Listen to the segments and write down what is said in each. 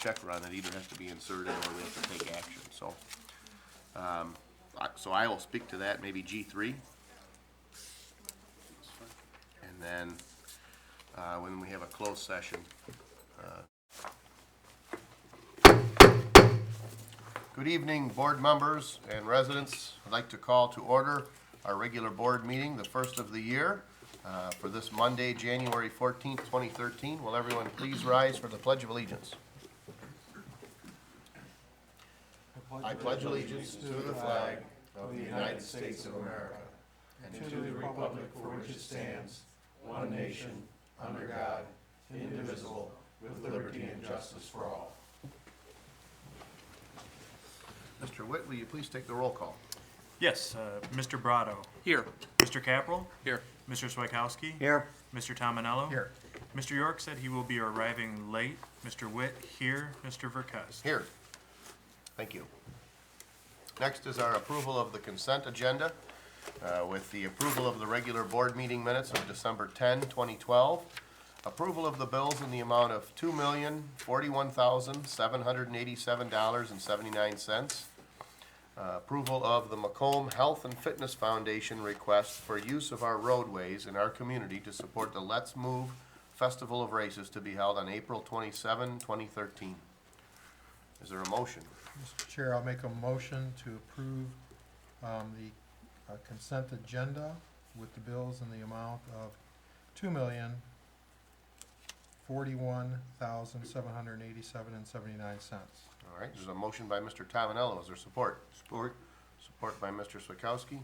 check run, it either has to be inserted or we have to take action, so. So I will speak to that, maybe G3. And then, when we have a closed session. Good evening, board members and residents. I'd like to call to order our regular board meeting, the first of the year, for this Monday, January 14th, 2013. Will everyone please rise for the Pledge of Allegiance? I pledge allegiance to the flag of the United States of America and to the republic for which it stands, one nation, under God, indivisible, with liberty and justice for all. Mr. Witt, will you please take the roll call? Yes, Mr. Brado. Here. Mr. Capral. Here. Mr. Swikowski. Here. Mr. Tominello. Here. Mr. York said he will be arriving late. Mr. Witt here. Mr. Verkust. Here. Thank you. Next is our approval of the consent agenda, with the approval of the regular board meeting minutes of December 10, 2012. Approval of the bills in the amount of $2,041,787.79. Approval of the Macomb Health and Fitness Foundation request for use of our roadways in our community to support the Let's Move Festival of Races to be held on April 27, 2013. Is there a motion? Mr. Chair, I'll make a motion to approve the consent agenda with the bills in the amount of $2,041,787.79. All right, there's a motion by Mr. Tominello. Is there support? Support. Support by Mr. Swikowski.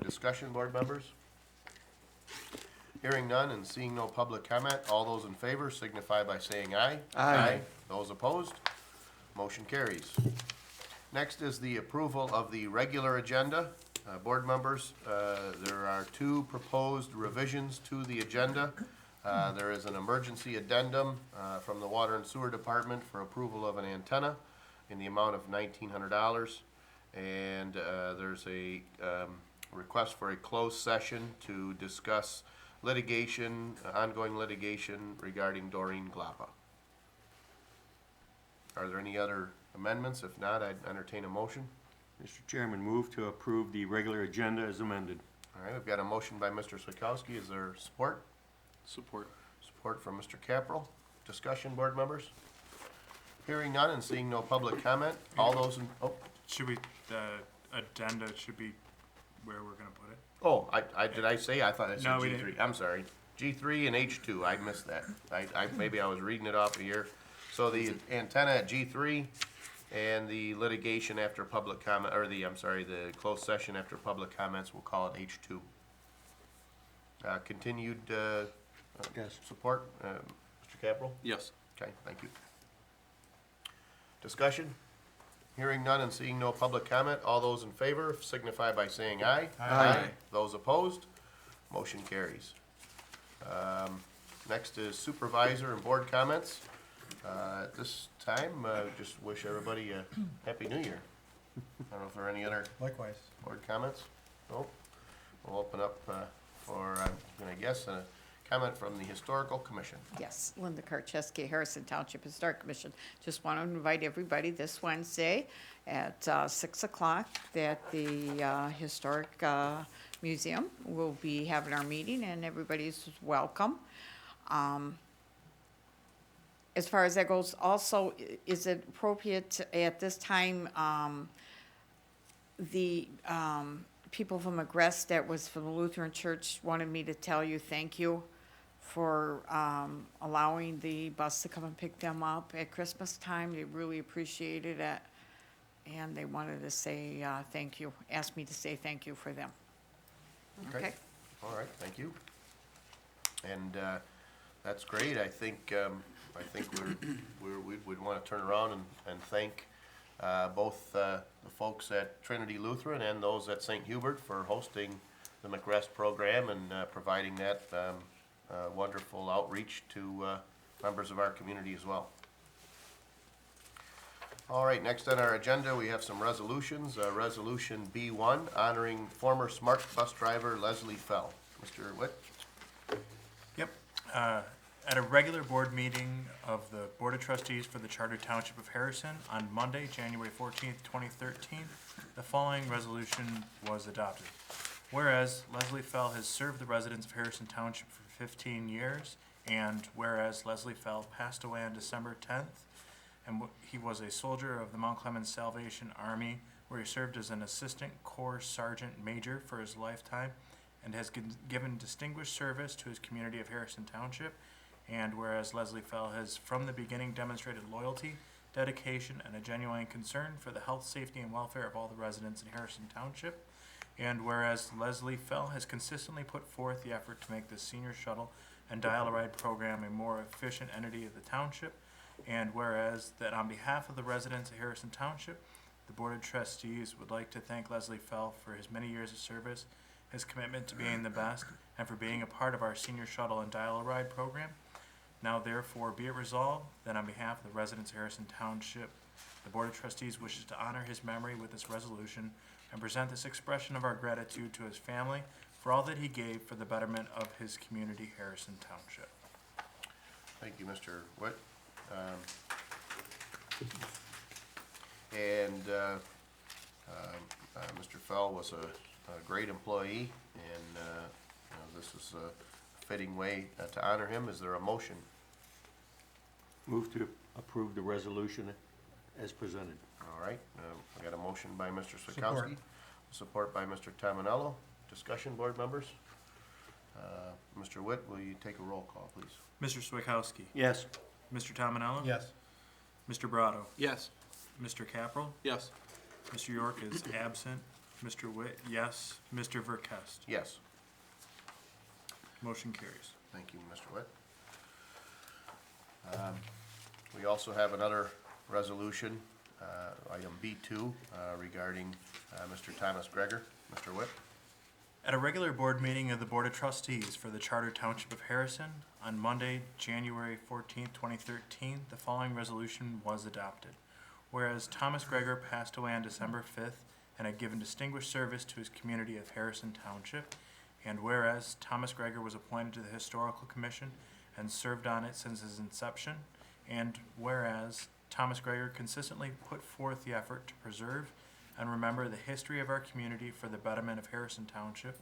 Discussion, board members? Hearing none and seeing no public comment, all those in favor signify by saying aye. Aye. Those opposed? Motion carries. Next is the approval of the regular agenda. Board members, there are two proposed revisions to the agenda. There is an emergency addendum from the Water and Sewer Department for approval of an antenna in the amount of $1,900. And there's a request for a closed session to discuss litigation, ongoing litigation regarding Doreen Glappa. Are there any other amendments? If not, I'd entertain a motion. Mr. Chairman, move to approve the regular agenda as amended. All right, we've got a motion by Mr. Swikowski. Is there support? Support. Support from Mr. Capral. Discussion, board members? Hearing none and seeing no public comment, all those in, Should we, the addenda should be where we're gonna put it? did I say? I thought I said No, we G3. didn't. I'm sorry. G3 and H2, I missed that. Maybe I was reading it off of here. So the antenna at G3 and the litigation after public comment, or the closed session after public comments, we'll call it H2. Continued, Yes. support, Mr. Capral? Yes. Okay, thank you. Discussion? Hearing none and seeing no public comment, all those in favor signify by saying aye. Aye. Those opposed, motion carries. Next is supervisor and board comments. At this time, just wish everybody a happy new year. I don't know if there are any other Likewise. board comments? Nope. We'll open up for, I'm gonna guess, a comment from the Historical Commission. Yes, Linda Karcheski, Harrison Township Historic Commission. Just want to invite everybody this Wednesday at 6 o'clock that the Historic Museum will be having our meeting, and everybody's welcome. As far as that goes, also, is it appropriate at this time, the people from Agrest that was from the Lutheran Church wanted me to tell you thank you for allowing the bus to come and pick them up at Christmas time. They really appreciated it, and they wanted to say thank you, asked me to say thank you for them. Okay. All right, thank you. And that's great. I think we'd want to turn around and thank both the folks at Trinity Lutheran and those at St. Hubert for hosting the McRest program and providing that wonderful outreach to members of our community as well. All right, next on our agenda, we have some resolutions. Resolution B1, honoring former SMART bus driver Leslie Fell. Mr. Witt? Yep. At a regular board meeting of the Board of Trustees for the Charter Township of Harrison on Monday, January 14th, 2013, the following resolution was adopted. Whereas Leslie Fell has served the residents of Harrison Township for 15 years, and whereas Leslie Fell passed away on December 10th, and he was a soldier of the Mount Clemens Salvation Army, where he served as an assistant corps sergeant major for his lifetime, and has given distinguished service to his community of Harrison Township. And whereas Leslie Fell has from the beginning demonstrated loyalty, dedication, and a genuine concern for the health, safety, and welfare of all the residents in Harrison Township. And whereas Leslie Fell has consistently put forth the effort to make the senior shuttle and dial-a-ride program a more efficient entity of the township. And whereas that on behalf of the residents of Harrison Township, the Board of Trustees would like to thank Leslie Fell for his many years of service, his commitment to being the best, and for being a part of our senior shuttle and dial-a-ride program. Now therefore be it resolved that on behalf of the residents of Harrison Township, the Board of Trustees wishes to honor his memory with this resolution and present this expression of our gratitude to his family for all that he gave for the betterment of his community, Harrison Township. Thank you, Mr. Witt. Mr. Fell was a great employee, and this is a fitting way to honor him. Is there a motion? Move to approve the resolution as presented. All right, I got a motion by Mr. Support. Swakowski, support by Mr. Tamanello. Discussion, board members? Mr. Witt, will you take a roll call, please? Mr. Swakowski, Yes. Mr. Tominello, Yes. Mr. Brado, Yes. Mr. Capral, Yes. Mr. York is absent, Mr. Witt, yes, Mr. Verkest. Yes. Motion carries. Thank you, Mr. Witt. We also have another resolution, item B2, regarding Mr. Thomas Greger. Mr. Witt? At a regular board meeting of the Board of Trustees for the Charter Township of Harrison on Monday, January 14th, 2013, the following resolution was adopted. Whereas Thomas Greger passed away on December 5th and had given distinguished service to his community of Harrison Township, and whereas Thomas Greger was appointed to the Historical Commission and served on it since his inception, and whereas Thomas Greger consistently put forth the effort to preserve and remember the history of our community for the betterment of Harrison Township,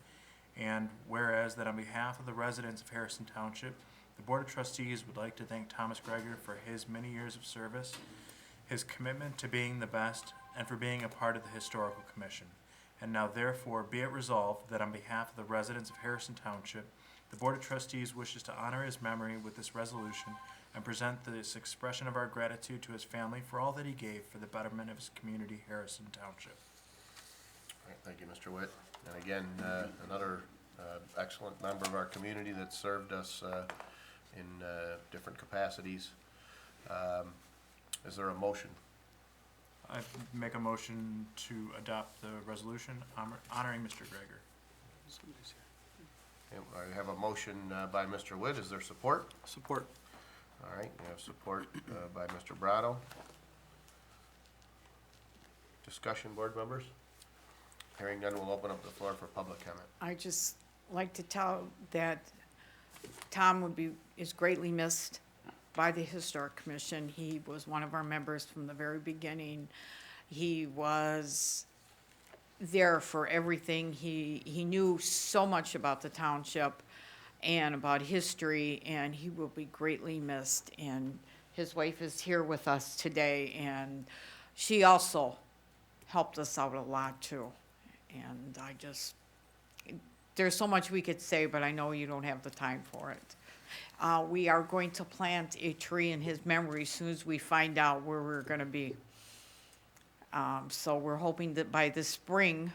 and whereas that on behalf of the residents of Harrison Township, the Board of Trustees would like to thank Thomas Greger for his many years of service, his commitment to being the best, and for being a part of the Historical Commission. And now therefore be it resolved that on behalf of the residents of Harrison Township, the Board of Trustees wishes to honor his memory with this resolution and present this expression of our gratitude to his family for all that he gave for the betterment of his community, Harrison Township. All right, thank you, Mr. Witt. And again, another excellent member of our community that served us in different capacities. Is there a motion? I make a motion to adopt the resolution honoring Mr. Greger. I have a motion by Mr. Witt. Is there support? Support. All right, we have support by Mr. Brado. Discussion, board members? Hearing none, we'll open up the floor for public comment. I just like to tell that Tom is greatly missed by the Historic Commission. He was one of our members from the very beginning. He was there for everything. He knew so much about the township and about history, and he will be greatly missed. And his wife is here with us today, and she also helped us out a lot too. And there's so much we could say, but I know you don't have the time for it. We are going to plant a tree in his memory as soon as we find out where we're gonna be. So we're hoping that by this spring,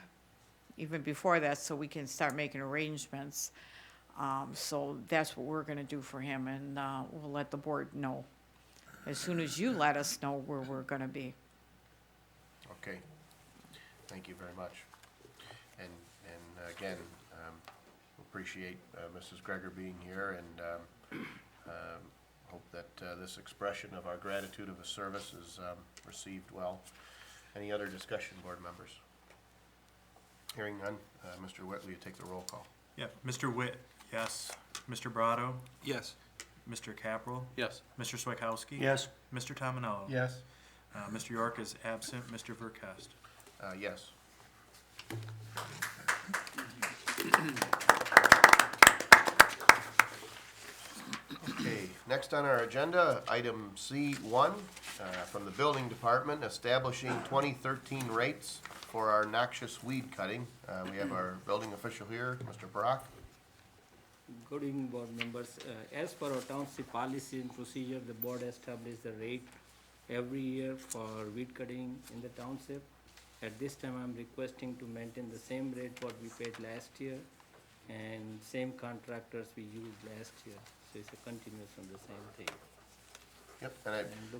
even before that, so we can start making arrangements. So that's what we're gonna do for him, and we'll let the board know as soon as you let us know where we're gonna be. Okay, thank you very much. And again, appreciate Mrs. Greger being here, and hope that this expression of our gratitude of his service is received well. Any other discussion, board members? Hearing none, Mr. Witt, will you take the roll call? Yeah, Mr. Witt, yes. Mr. Brado, Yes. Mr. Capral, Yes. Mr. Swakowski. Yes. Mr. Tominello. Yes. Mr. York is absent. Mr. Verkest. Yes. Okay, next on our agenda, item C1, from the Building Department, establishing 2013 rates for our noxious weed cutting. We have our building official here, Mr. Barak. Good evening, board members. As per our township policy and procedure, the board establishes the rate every year for weed cutting in the township. At this time, I'm requesting to maintain the same rate what we paid last year and same contractors we used last year. So it's a continuous on the same thing. Yep,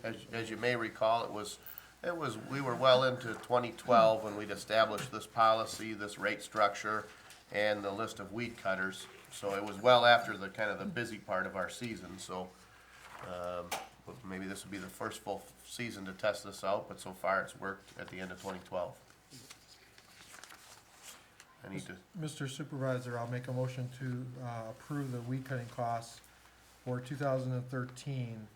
and as you may recall, we were well into 2012 when we'd established this policy, this rate structure, and the list of weed cutters. So it was well after the kind of the busy part of our season, so, maybe this would be the first full season to test this out, but so far it's worked at the end of 2012. I need to, Mr. Supervisor, I'll make a motion to approve the weed cutting costs for 2013.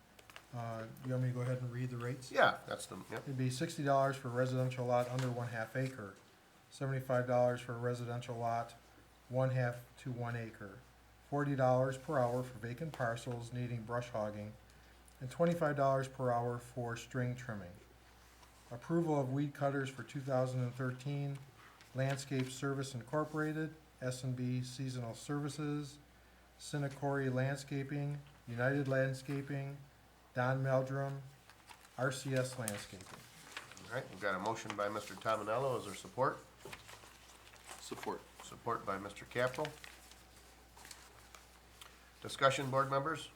You want me to go ahead and read the rates? yeah, that's the, yep, It'd be $60 for a residential lot under 1/2 acre, $75 for a residential lot 1/2 to 1 acre, $40 per hour for vacant parcels needing brush hogging, and $25 per hour for string trimming. Approval of weed cutters for 2013, Landscape Service Incorporated, S&B Seasonal Services, Sinicori Landscaping, United Landscaping, Don Meldrum, RCS Landscaping. all right, we've got a motion by Mr. Tominello, is there support? Support. Support by Mr. Capel. Discussion, board members?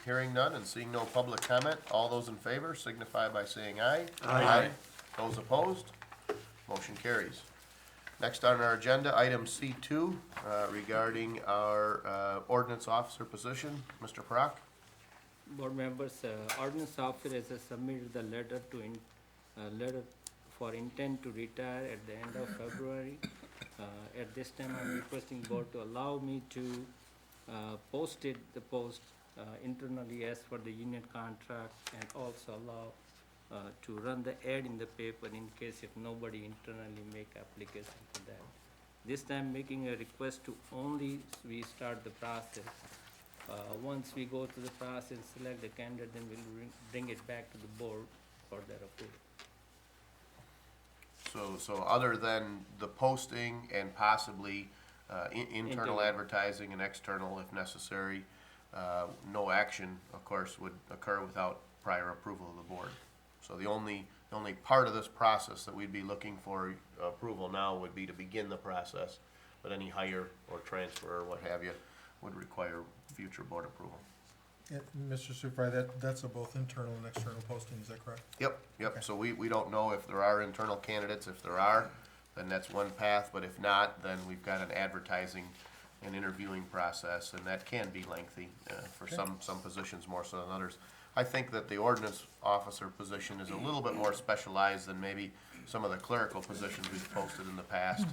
Hearing none and seeing no public comment, all those in favor signify by saying aye. Aye. Those opposed? Motion carries. Next on our agenda, item C2, regarding our ordinance officer position. Mr. Parak? Board members, ordinance officer has submitted the letter letter for intent to retire at the end of February. At this time, I'm requesting board to allow me to post internally as per the union contract, and also allow to run the ad in the paper in case if nobody internally make application for that. This time making a request to only we start the process. Once we go through the process, select the candidate, then we'll bring it back to the board for their approval. So other than the posting and possibly internal Interview. advertising and external if necessary, no action, of course, would occur without prior approval of the board. So the only part of this process that we'd be looking for approval now would be to begin the process, but any hire or transfer or what have you would require future board approval. Mr. Supervisor, that's a both internal and external posting, is that correct? Yep, Okay. so we don't know if there are internal candidates. If there are, then that's one path, but if not, then we've got an advertising and interviewing process, and that can be lengthy, for Okay. some positions more so than others. I think that the ordinance officer position is a little bit more specialized than maybe some of the clerical positions we've posted in the past.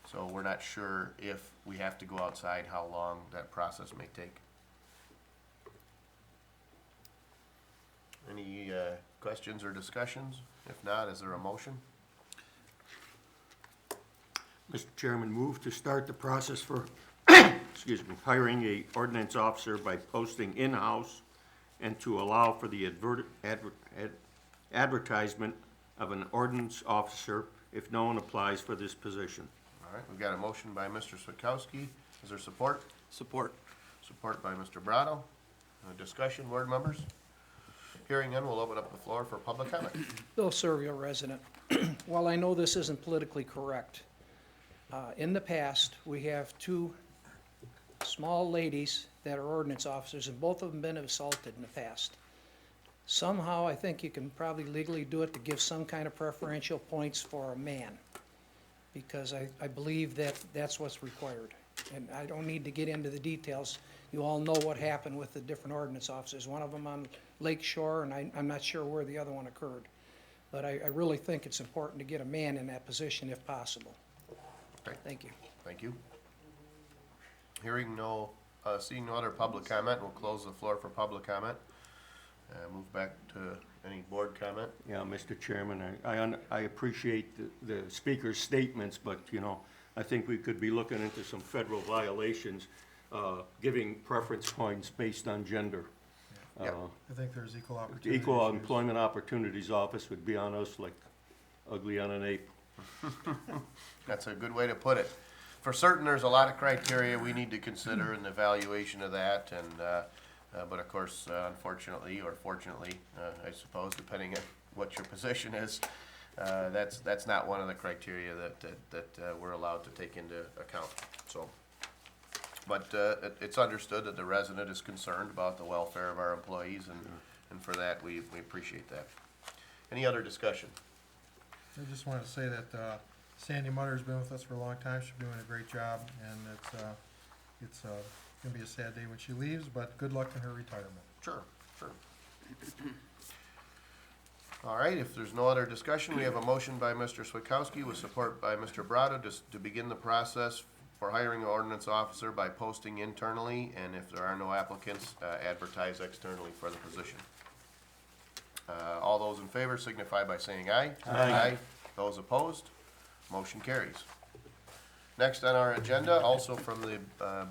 So we're not sure if we have to go outside, how long that process may take. Any questions or discussions? If not, is there a motion? Mr. Chairman, move to start the process for, excuse me, hiring a ordinance officer by posting in-house and to allow for the advertisement of an ordinance officer if no one applies for this position. All right, we've got a motion by Mr. Swakowski. Is there support? Support. Support by Mr. Brado. Discussion, board members? Hearing none, we'll open up the floor for public comment. Bill Servio, resident. While I know this isn't politically correct, in the past, we have two small ladies that are ordinance officers, and both of them been assaulted in the past. Somehow, I think you can probably legally do it to give some kind of preferential points for a man, because I believe that that's what's required. And I don't need to get into the details. You all know what happened with the different ordinance officers. One of them on Lake Shore, and I'm not sure where the other one occurred. But I really think it's important to get a man in that position if possible. Okay. Thank you. Thank you. Hearing no Seeing no other public comment, we'll close the floor for public comment. Move back to any board comment. Yeah, Mr. Chairman, I appreciate the speaker's statements, but, you know, I think we could be looking into some federal violations, giving preference points based on gender. Yep. I think there's equal The opportunity. Equal issues. Employment Opportunities Office would be on us like ugly on an ape. That's a good way to put it. For certain, there's a lot of criteria we need to consider in the evaluation of that, and, but of course, unfortunately, or fortunately, I suppose, depending on what your position is, that's not one of the criteria that we're allowed to take into account, so. But it's understood that the resident is concerned about the welfare of our employees, and for that, we appreciate that. Any other discussion? I just wanted to say that Sandy Mutter's been with us for a long time. She's doing a great job, and it's gonna be a sad day when she leaves, but good luck in her retirement. Sure, sure. All right, if there's no other discussion, we have a motion by Mr. Swikowski with support by Mr. Brado to begin the process for hiring an ordinance officer by posting internally, and if there are no applicants, advertise externally for the position. All those in favor signify by saying aye. Aye. Those opposed, motion carries. Next on our agenda, also from the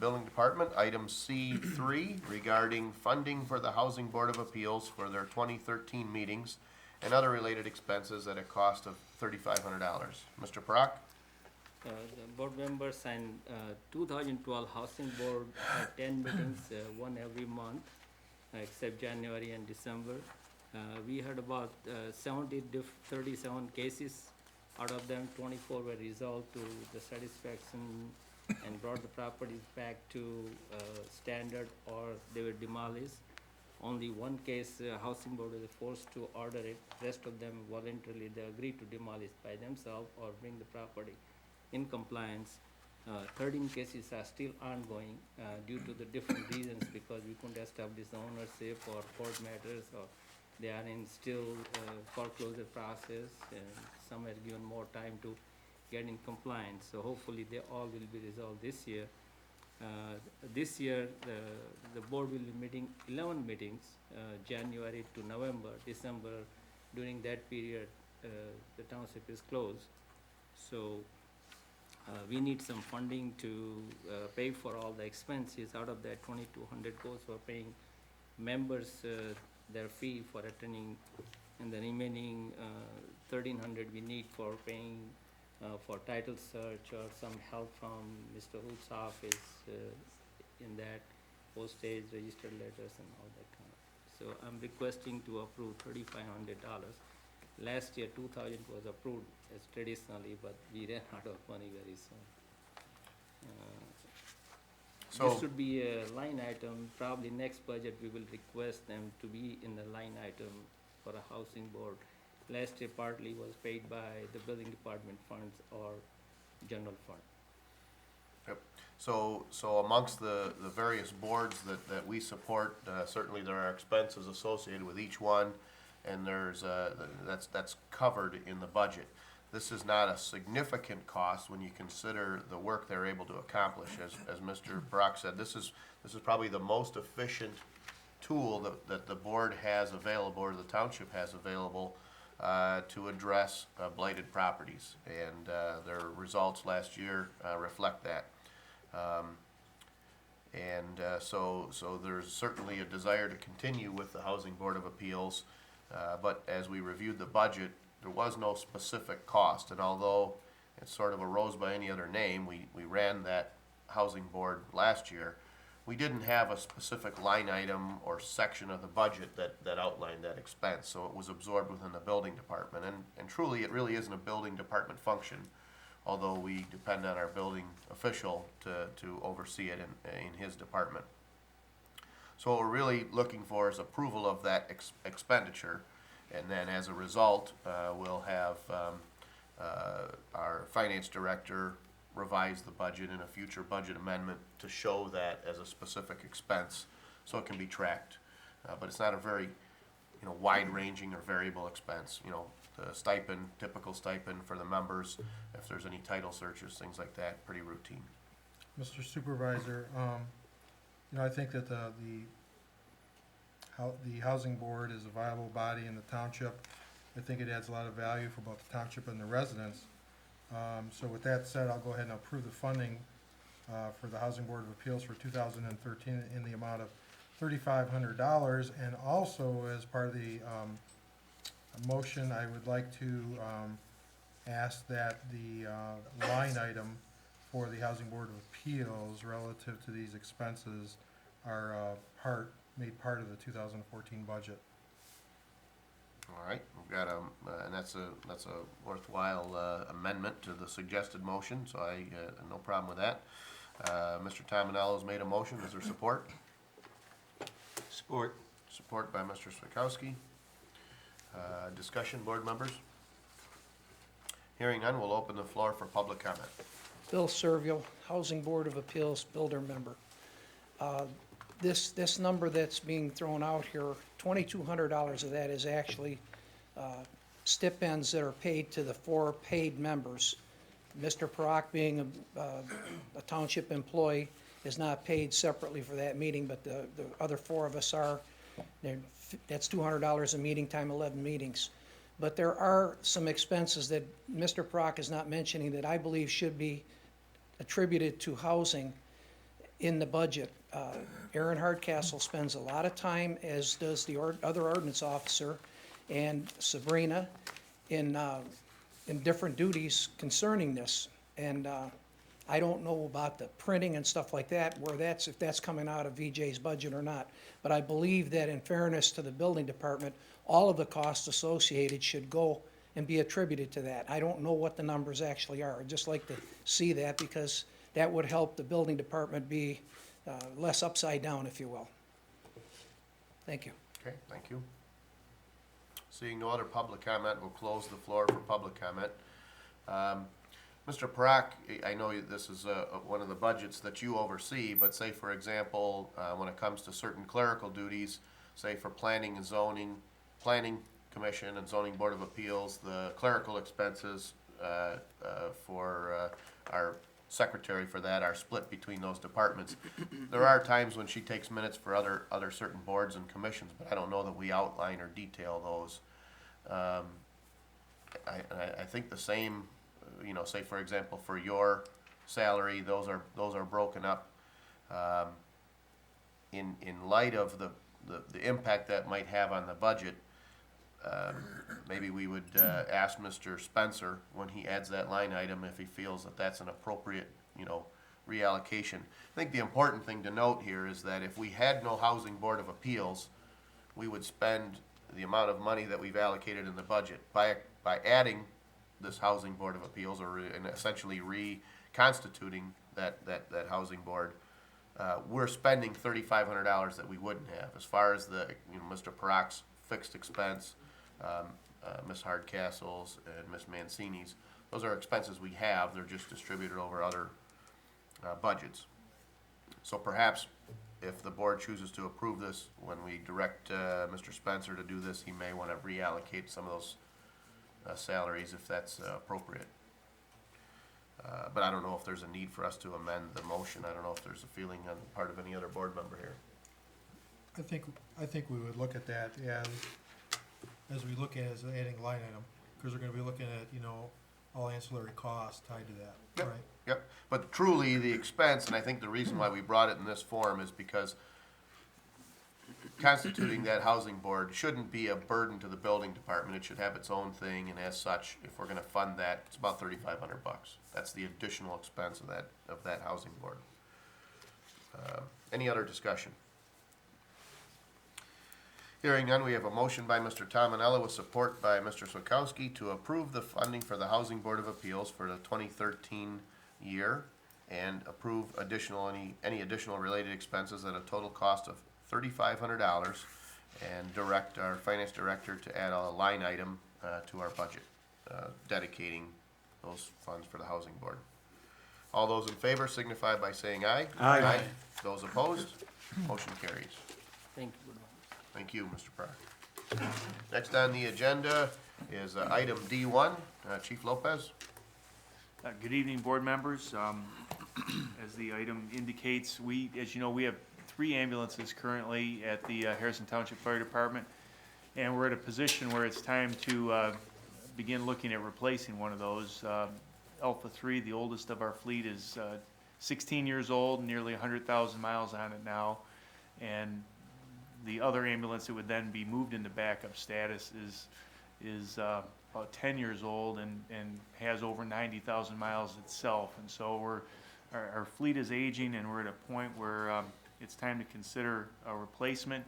Building Department, item C3 regarding funding for the Housing Board of Appeals for their 2013 meetings and other related expenses at a cost of $3,500. Mr. Brock? The board members signed 2012 Housing Board 10 meetings, one every month, except January and December. We had about 37 cases. Out of them, 24 were resolved to the satisfaction and brought the properties back to standard, or they were demolished. Only one case, Housing Board was forced to order it. Rest of them voluntarily, they agreed to demolish by themselves or bring the property in compliance. 13 cases are still ongoing due to the different reasons, because we couldn't establish the ownership or court matters, or they are in still foreclosure process, and some are given more time to get in compliance. So hopefully they all will be resolved this year. This year, the board will be meeting 11 meetings, January to November. December, during that period, the township is closed. So we need some funding to pay for all the expenses. Out of that, 2,200 goes for paying members their fee for attending, and the remaining 1,300 we need for paying for title search or some help from Mr. Hood's office in that, postage, registered letters and all that kind of. So I'm requesting to approve $3,500. Last year, 2,000 was approved as traditionally, but we ran out of money very soon. So- This should be a line item. Probably next budget, we will request them to be in the line item for a housing board. Last year partly was paid by the building department funds or general fund. Yep. So amongst the various boards that we support, certainly there are expenses associated with each one, and there's, that's covered in the budget. This is not a significant cost when you consider the work they're able to accomplish. As Mr. Brock said, this is probably the most efficient tool that the board has available, or the township has available, to address blighted properties. And their results last year reflect that. So there's certainly a desire to continue with the Housing Board of Appeals, but as we reviewed the budget, there was no specific cost, and although it sort of arose by any other name, we ran that Housing Board last year, we didn't have a specific line item or section of the budget that outlined that expense, so it was absorbed within the building department, and truly, it really isn't a building department function, although we depend on our building official to oversee it in his department. So what we're really looking for is approval of that expenditure, and then as a result, we'll have our finance director revise the budget in a future budget amendment to show that as a specific expense, so it can be tracked. But it's not a very, wide-ranging or variable expense. The stipend, typical stipend for the members, if there's any title searches, things like that, pretty routine. Mr. Supervisor, You know, I think that the housing board is a viable body in the township. I think it adds a lot of value for both the township and the residents. So with that said, I'll go ahead and approve the funding for the Housing Board of Appeals for 2013 in the amount of $3,500. And also, as part of the motion, I would like to ask that the line item for the Housing Board of Appeals relative to these expenses are made part of the 2014 budget. All right, we've got and that's a worthwhile amendment to the suggested motion, so I, no problem with that. Mr. Tominello's made a motion, is there support? Support. Support by Mr. Swakowski. Discussion, board members? Hearing none, we'll open the floor for public comment. Bill Servil, Housing Board of Appeals, builder member. This number that's being thrown out here, $2,200 of that is actually stipends that are paid to the 4 paid members. Mr. Parock, being a township employee, is not paid separately for that meeting, but the other 4 of us are. That's $200 a meeting, time 11 meetings. But there are some expenses that Mr. Parock is not mentioning that I believe should be attributed to housing in the budget. Aaron Hardcastle spends a lot of time, as does the other ordinance officer, and Sabrina, in different duties concerning this. And I don't know about the printing and stuff like that, if that's coming out of VJ's budget or not. But I believe that in fairness to the building department, all of the costs associated should go and be attributed to that. I don't know what the numbers actually are. I'd just like to see that, because that would help the building department be less upside down, if you will. Thank you. Okay, thank you. Seeing no other public comment, we'll close the floor for public comment. Mr. Parock, I know this is one of the budgets that you oversee, but say, for example, when it comes to certain clerical duties, say for planning and zoning, planning commission and zoning board of appeals, the clerical expenses for our secretary for that are split between those departments. There are times when she takes minutes for other certain boards and commissions, but I don't know that we outline or detail those. I think the same, you know, say for example for your salary, those are broken up. In light of the impact that might have on the budget, maybe we would ask Mr. Spencer, when he adds that line item, if he feels that that's an appropriate, you know, reallocation. I think the important thing to note here is that if we had no Housing Board of Appeals, we would spend the amount of money that we've allocated in the budget. By adding this Housing Board of Appeals, and essentially reconstituting that Housing Board, we're spending $3,500 that we wouldn't have. As far as the, you know, Mr. Parock's fixed expense, Ms. Hardcastle's and Ms. Mancini's, those are expenses we have. They're just distributed over other budgets. So perhaps if the board chooses to approve this, when we direct Mr. Spencer to do this, he may want to reallocate some of those salaries if that's appropriate. But I don't know if there's a need for us to amend the motion. I don't know if there's a feeling on the part of any other board member here. I think we would look at that as we look at as adding line item, because we're gonna be looking at, you know, all ancillary costs tied to that, Yep. right? Yep, but truly the expense, and I think the reason why we brought it in this form is because constituting that housing board shouldn't be a burden to the building department. It should have its own thing, and as such, if we're gonna fund that, it's about $3,500. That's the additional expense of that housing board. Any other discussion? Hearing none, we have a motion by Mr. Tominello with support by Mr. Swakowski to approve the funding for the Housing Board of Appeals for the 2013 year and approve any additional related expenses at a total cost of $3,500, and direct our finance director to add a line item to our budget, dedicating those funds for the Housing Board. All those in favor signify by saying aye. Aye. Those opposed, motion carries. Thank you. Thank you, Mr. Pratt. Next on the agenda is item D1. Chief Lopez. Good evening, board members. As the item indicates, as you know, we have 3 ambulances currently at the Harrison Township Fire Department, and we're at a position where it's time to begin looking at replacing one of those. Alpha 3, the oldest of our fleet, is 16 years old, nearly 100,000 miles on it now, and the other ambulance that would then be moved into backup status is about 10 years old and has over 90,000 miles itself. And so our fleet is aging, and we're at a point where it's time to consider a replacement.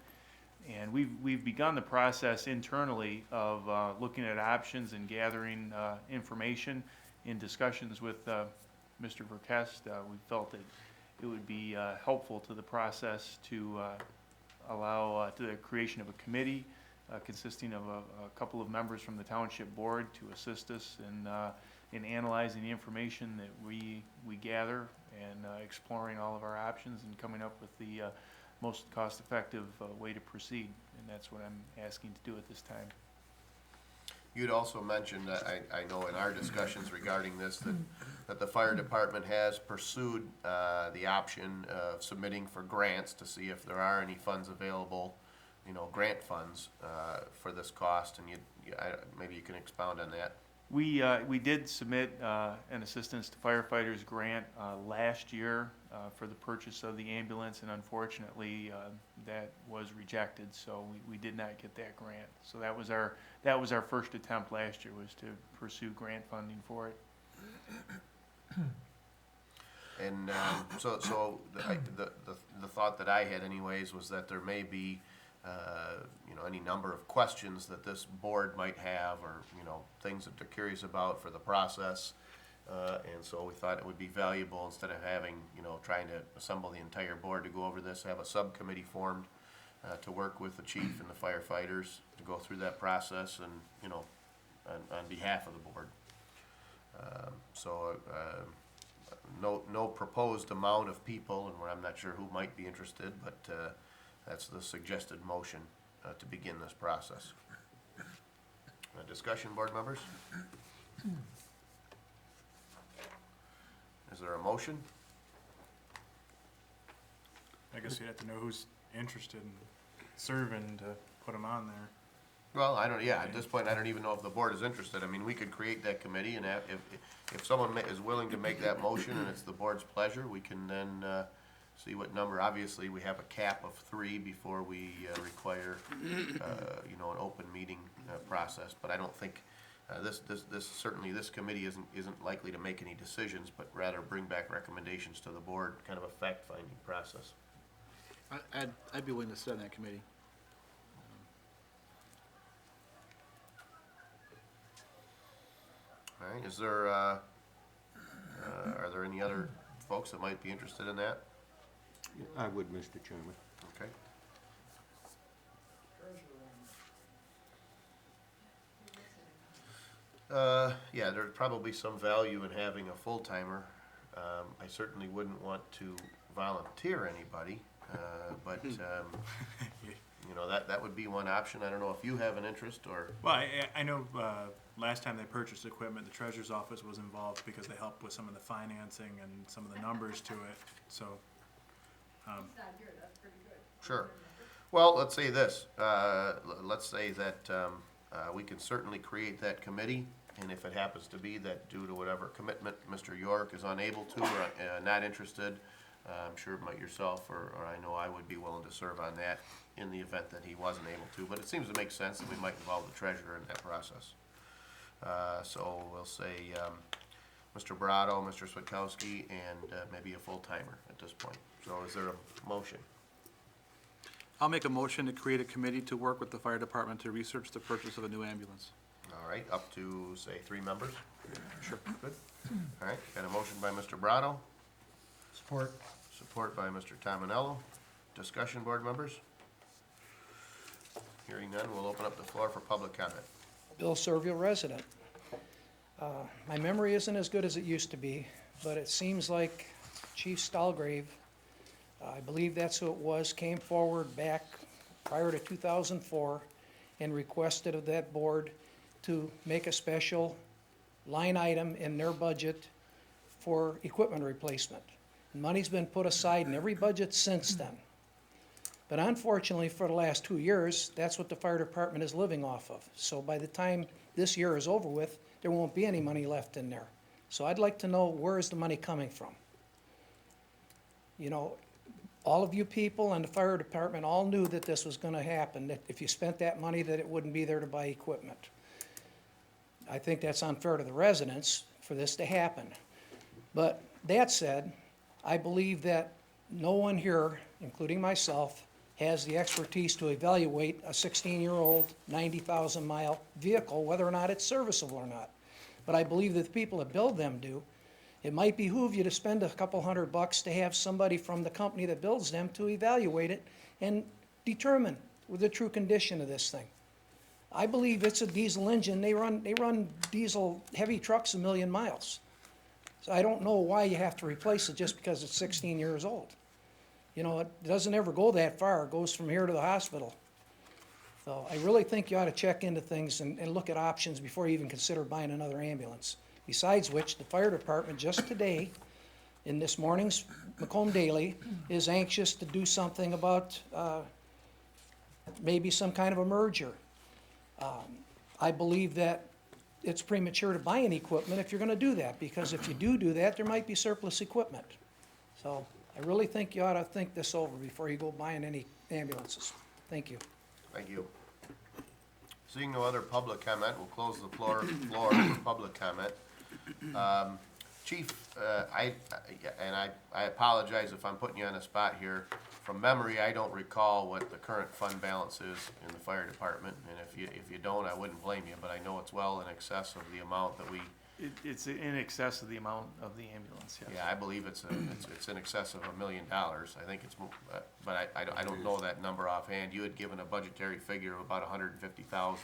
And we've begun the process internally of looking at options and gathering information. In discussions with Mr. Verkest, we felt that it would be helpful to the process to allow to the creation of a committee consisting of a couple of members from the township board to assist us in analyzing the information that we gather and exploring all of our options and coming up with the most cost-effective way to proceed. And that's what I'm asking to do at this time. You'd also mentioned, I know in our discussions regarding this, that the fire department has pursued the option of submitting for grants to see if there are any funds available, grant funds for this cost, and maybe you can expound on that. We did submit an assistance to firefighters grant last year for the purchase of the ambulance, and unfortunately that was rejected, so we did not get that grant. So that was our first attempt last year, was to pursue grant funding for it. And so the thought that I had anyways was that there may be any number of questions that this board might have, or things that they're curious about for the process, and so we thought it would be valuable, instead of having trying to assemble the entire board to go over this, have a subcommittee formed to work with the chief and the firefighters to go through that process, and on behalf of the board. No proposed amount of people, and I'm not sure who might be interested, but that's the suggested motion to begin this process. Discussion, board members? Is there a motion? I guess you'd have to know who's interested in serving to put them on there. Well, at this point, I don't even know if the board is interested. I mean, we could create that committee, and if someone is willing to make that motion and it's the board's pleasure, we can then see what number. Obviously, we have a cap of 3 before we require, an open meeting process. But I don't think certainly this committee isn't likely to make any decisions, but rather bring back recommendations to the board, kind of a fact-finding process. I'd be willing to sit on that committee. All right, is there, are there any other folks that might be interested in that? I would, Mr. Chairman. Okay. Yeah, there's probably some value in having a full-timer. I certainly wouldn't want to volunteer anybody, but, that would be one option. I don't know if you have an interest, or... Well, I know last time they purchased equipment, the treasurer's office was involved because they helped with some of the financing and some of the numbers to it, so. Sure. Well, let's say this. Let's say that we can certainly create that committee, and if it happens to be that due to whatever commitment Mr. York is unable to or not interested, I'm sure yourself or I know I would be willing to serve on that in the event that he wasn't able to. But it seems to make sense that we might involve the treasurer in that process. So we'll say Mr. Brado, Mr. Switkowski, and maybe a full-timer at this point. So is there a motion? I'll make a motion to create a committee to work with the fire department to research the purchase of a new ambulance. All right, up to, say, 3 members? Sure. Good. All right, got a motion by Mr. Brado, Support. support by Mr. Tominello. Discussion, board members? Hearing none, we'll open up the floor for public comment. Bill Servil, resident. My memory isn't as good as it used to be, but it seems like Chief Stahlgrave, I believe that's who it was, came forward back prior to 2004 and requested of that board to make a special line item in their budget for equipment replacement. Money's been put aside in every budget since then But unfortunately, for the last 2 years, that's what the fire department is living off of. So by the time this year is over with, there won't be any money left in there. So I'd like to know, where is the money coming from? You know, all of you people and the fire department all knew that this was gonna happen, that if you spent that money, that it wouldn't be there to buy equipment. I think that's unfair to the residents for this to happen. But that said, I believe that no one here, including myself, has the expertise to evaluate a 16-year-old, 90,000-mile vehicle, whether or not it's serviceable or not. But I believe that the people that build them do. It might behoove you to spend a couple $100 to have somebody from the company that builds them to evaluate it and determine the true condition of this thing. I believe it's a diesel engine. They run diesel heavy trucks 1,000,000 miles. So I don't know why you have to replace it just because it's 16 years old. You know, it doesn't ever go that far. It goes from here to the hospital. So I really think you ought to check into things and look at options before you even consider buying another ambulance. Besides which, the fire department just today, in this morning's Macomb Daily, is anxious to do something about maybe some kind of a merger. I believe that it's premature to buy any equipment if you're gonna do that, because if you do that, there might be surplus equipment. So I really think you ought to think this over before you go buying any ambulances. Thank you. Thank you. Seeing no other public comment, we'll close the floor for public comment. Chief, I apologize if I'm putting you on the spot here. From memory, I don't recall what the current fund balance is in the fire department, and if you don't, I wouldn't blame you, but I know it's well in excess of the amount that we. It's in excess of the amount of the ambulance, yes. Yeah, I believe it's in excess of $1 million. I think it's, but I don't know that number offhand. You had given a budgetary figure of about 150,000,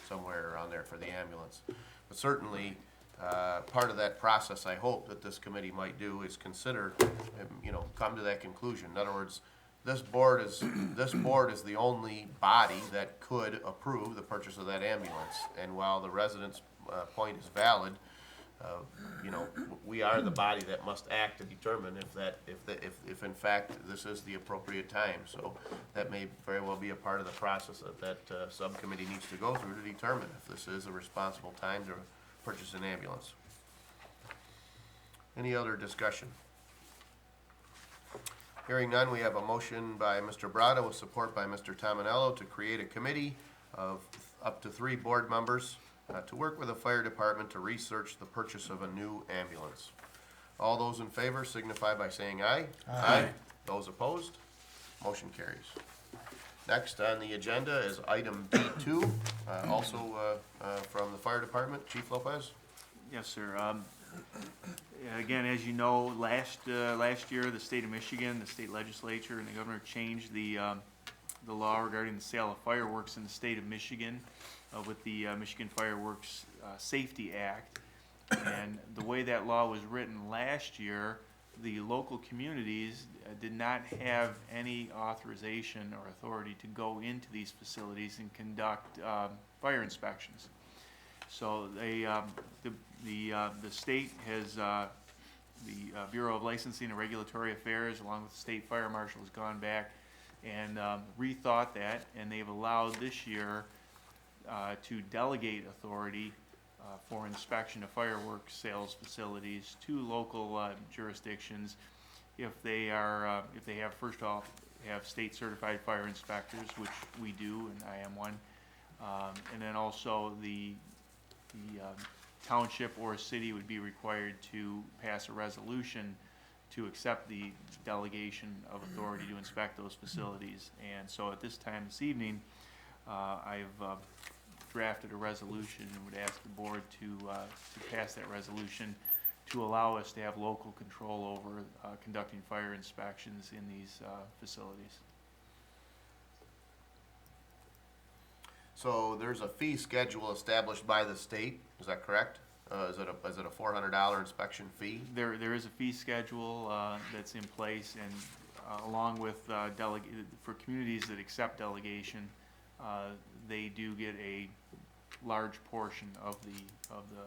somewhere around there for the ambulance. But certainly, part of that process, I hope that this committee might do is consider, come to that conclusion. In other words, this board is the only body that could approve the purchase of that ambulance. And while the residents' point is valid, we are the body that must act to determine if in fact this is the appropriate time. So that may very well be a part of the process that subcommittee needs to go through to determine if this is a responsible time to purchase an ambulance. Any other discussion? Hearing none, we have a motion by Mr. Brada with support by Mr. Tominello to create a committee of up to 3 board members to work with the fire department to research the purchase of a new ambulance. All those in favor signify by saying aye. Aye. Those opposed? Motion carries. Next on the agenda is item B2, also from the fire department. Chief Lopez? Yes, sir. Again, as you know, last year, the state of Michigan, the state legislature and the governor changed the law regarding the sale of fireworks in the state of Michigan with the Michigan Fireworks Safety Act. And the way that law was written last year, the local communities did not have any authorization or authority to go into these facilities and conduct fire inspections. So they, the state has, the Bureau of Licensing and Regulatory Affairs, along with the state fire marshal, has gone back and rethought that, and they've allowed this year to delegate authority for inspection of fireworks sales facilities to local jurisdictions if they are, if they have, first off, have state certified fire inspectors, which we do, and I am one, and then also the township or city would be required to pass a resolution to accept the delegation of authority to inspect those facilities. And so at this time this evening, I've drafted a resolution and would ask the board to pass that resolution to allow us to have local control over conducting fire inspections in these facilities. So there's a fee schedule established by the state, is that correct? Is it a $400 inspection fee? There is a fee schedule that's in place, and along with for communities that accept delegation, they do get a large portion of the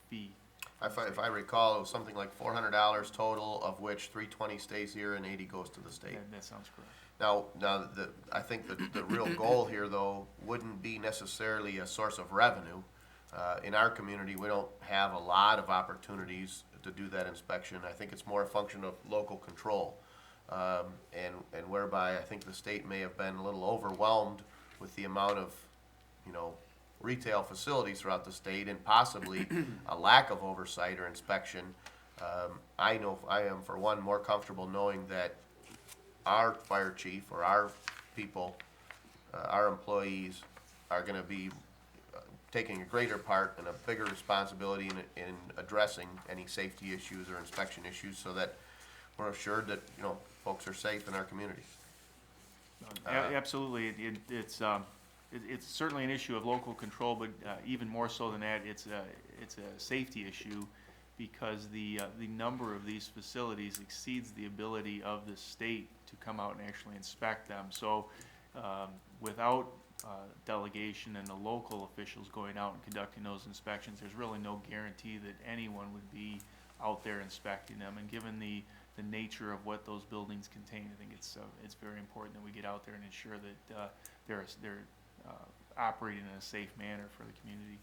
fee. if I recall, it was something like $400 total, of which $320 stays here and $80 goes to the state. That sounds correct. Now, I think the real goal here, though, wouldn't be necessarily a source of revenue. In our community, we don't have a lot of opportunities to do that inspection. I think it's more a function of local control. And whereby I think the state may have been a little overwhelmed with the amount of, retail facilities throughout the state and possibly a lack of oversight or inspection. I know I am, for one, more comfortable knowing that our fire chief or our people, our employees are gonna be taking a greater part and a bigger responsibility in addressing any safety issues or inspection issues, so that we're assured that, folks are safe in our community. Absolutely. It's certainly an issue of local control, but even more so than that, it's a safety issue, because the number of these facilities exceeds the ability of the state to come out and actually inspect them. So without delegation and the local officials going out and conducting those inspections, there's really no guarantee that anyone would be out there inspecting them. And given the nature of what those buildings contain, I think it's very important that we get out there and ensure that they're operating in a safe manner for the community.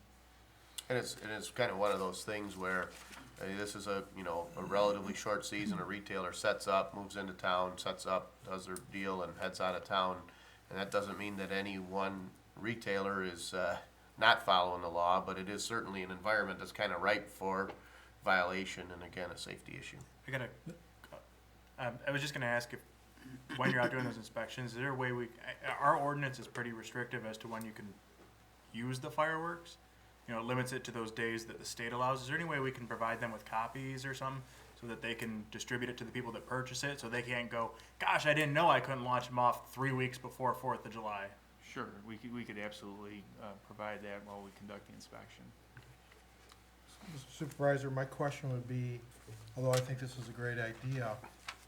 And it's kind of one of those things where this is a relatively short season. A retailer sets up, moves into town, sets up, does their deal, and heads out of town. And that doesn't mean that any one retailer is not following the law, but it is certainly an environment that's kind of ripe for violation and, again, a safety issue. I was just gonna ask if, when you're out doing those inspections, is there a way our ordinance is pretty restrictive as to when you can use the fireworks? It limits it to those days that the state allows. Is there any way we can provide them with copies or something, so that they can distribute it to the people that purchase it, so they can't go, gosh, I didn't know I couldn't launch them off 3 weeks before 4th of July? Sure, we could absolutely provide that while we conduct the inspection. Mr. Supervisor, my question would be, although I think this is a great idea,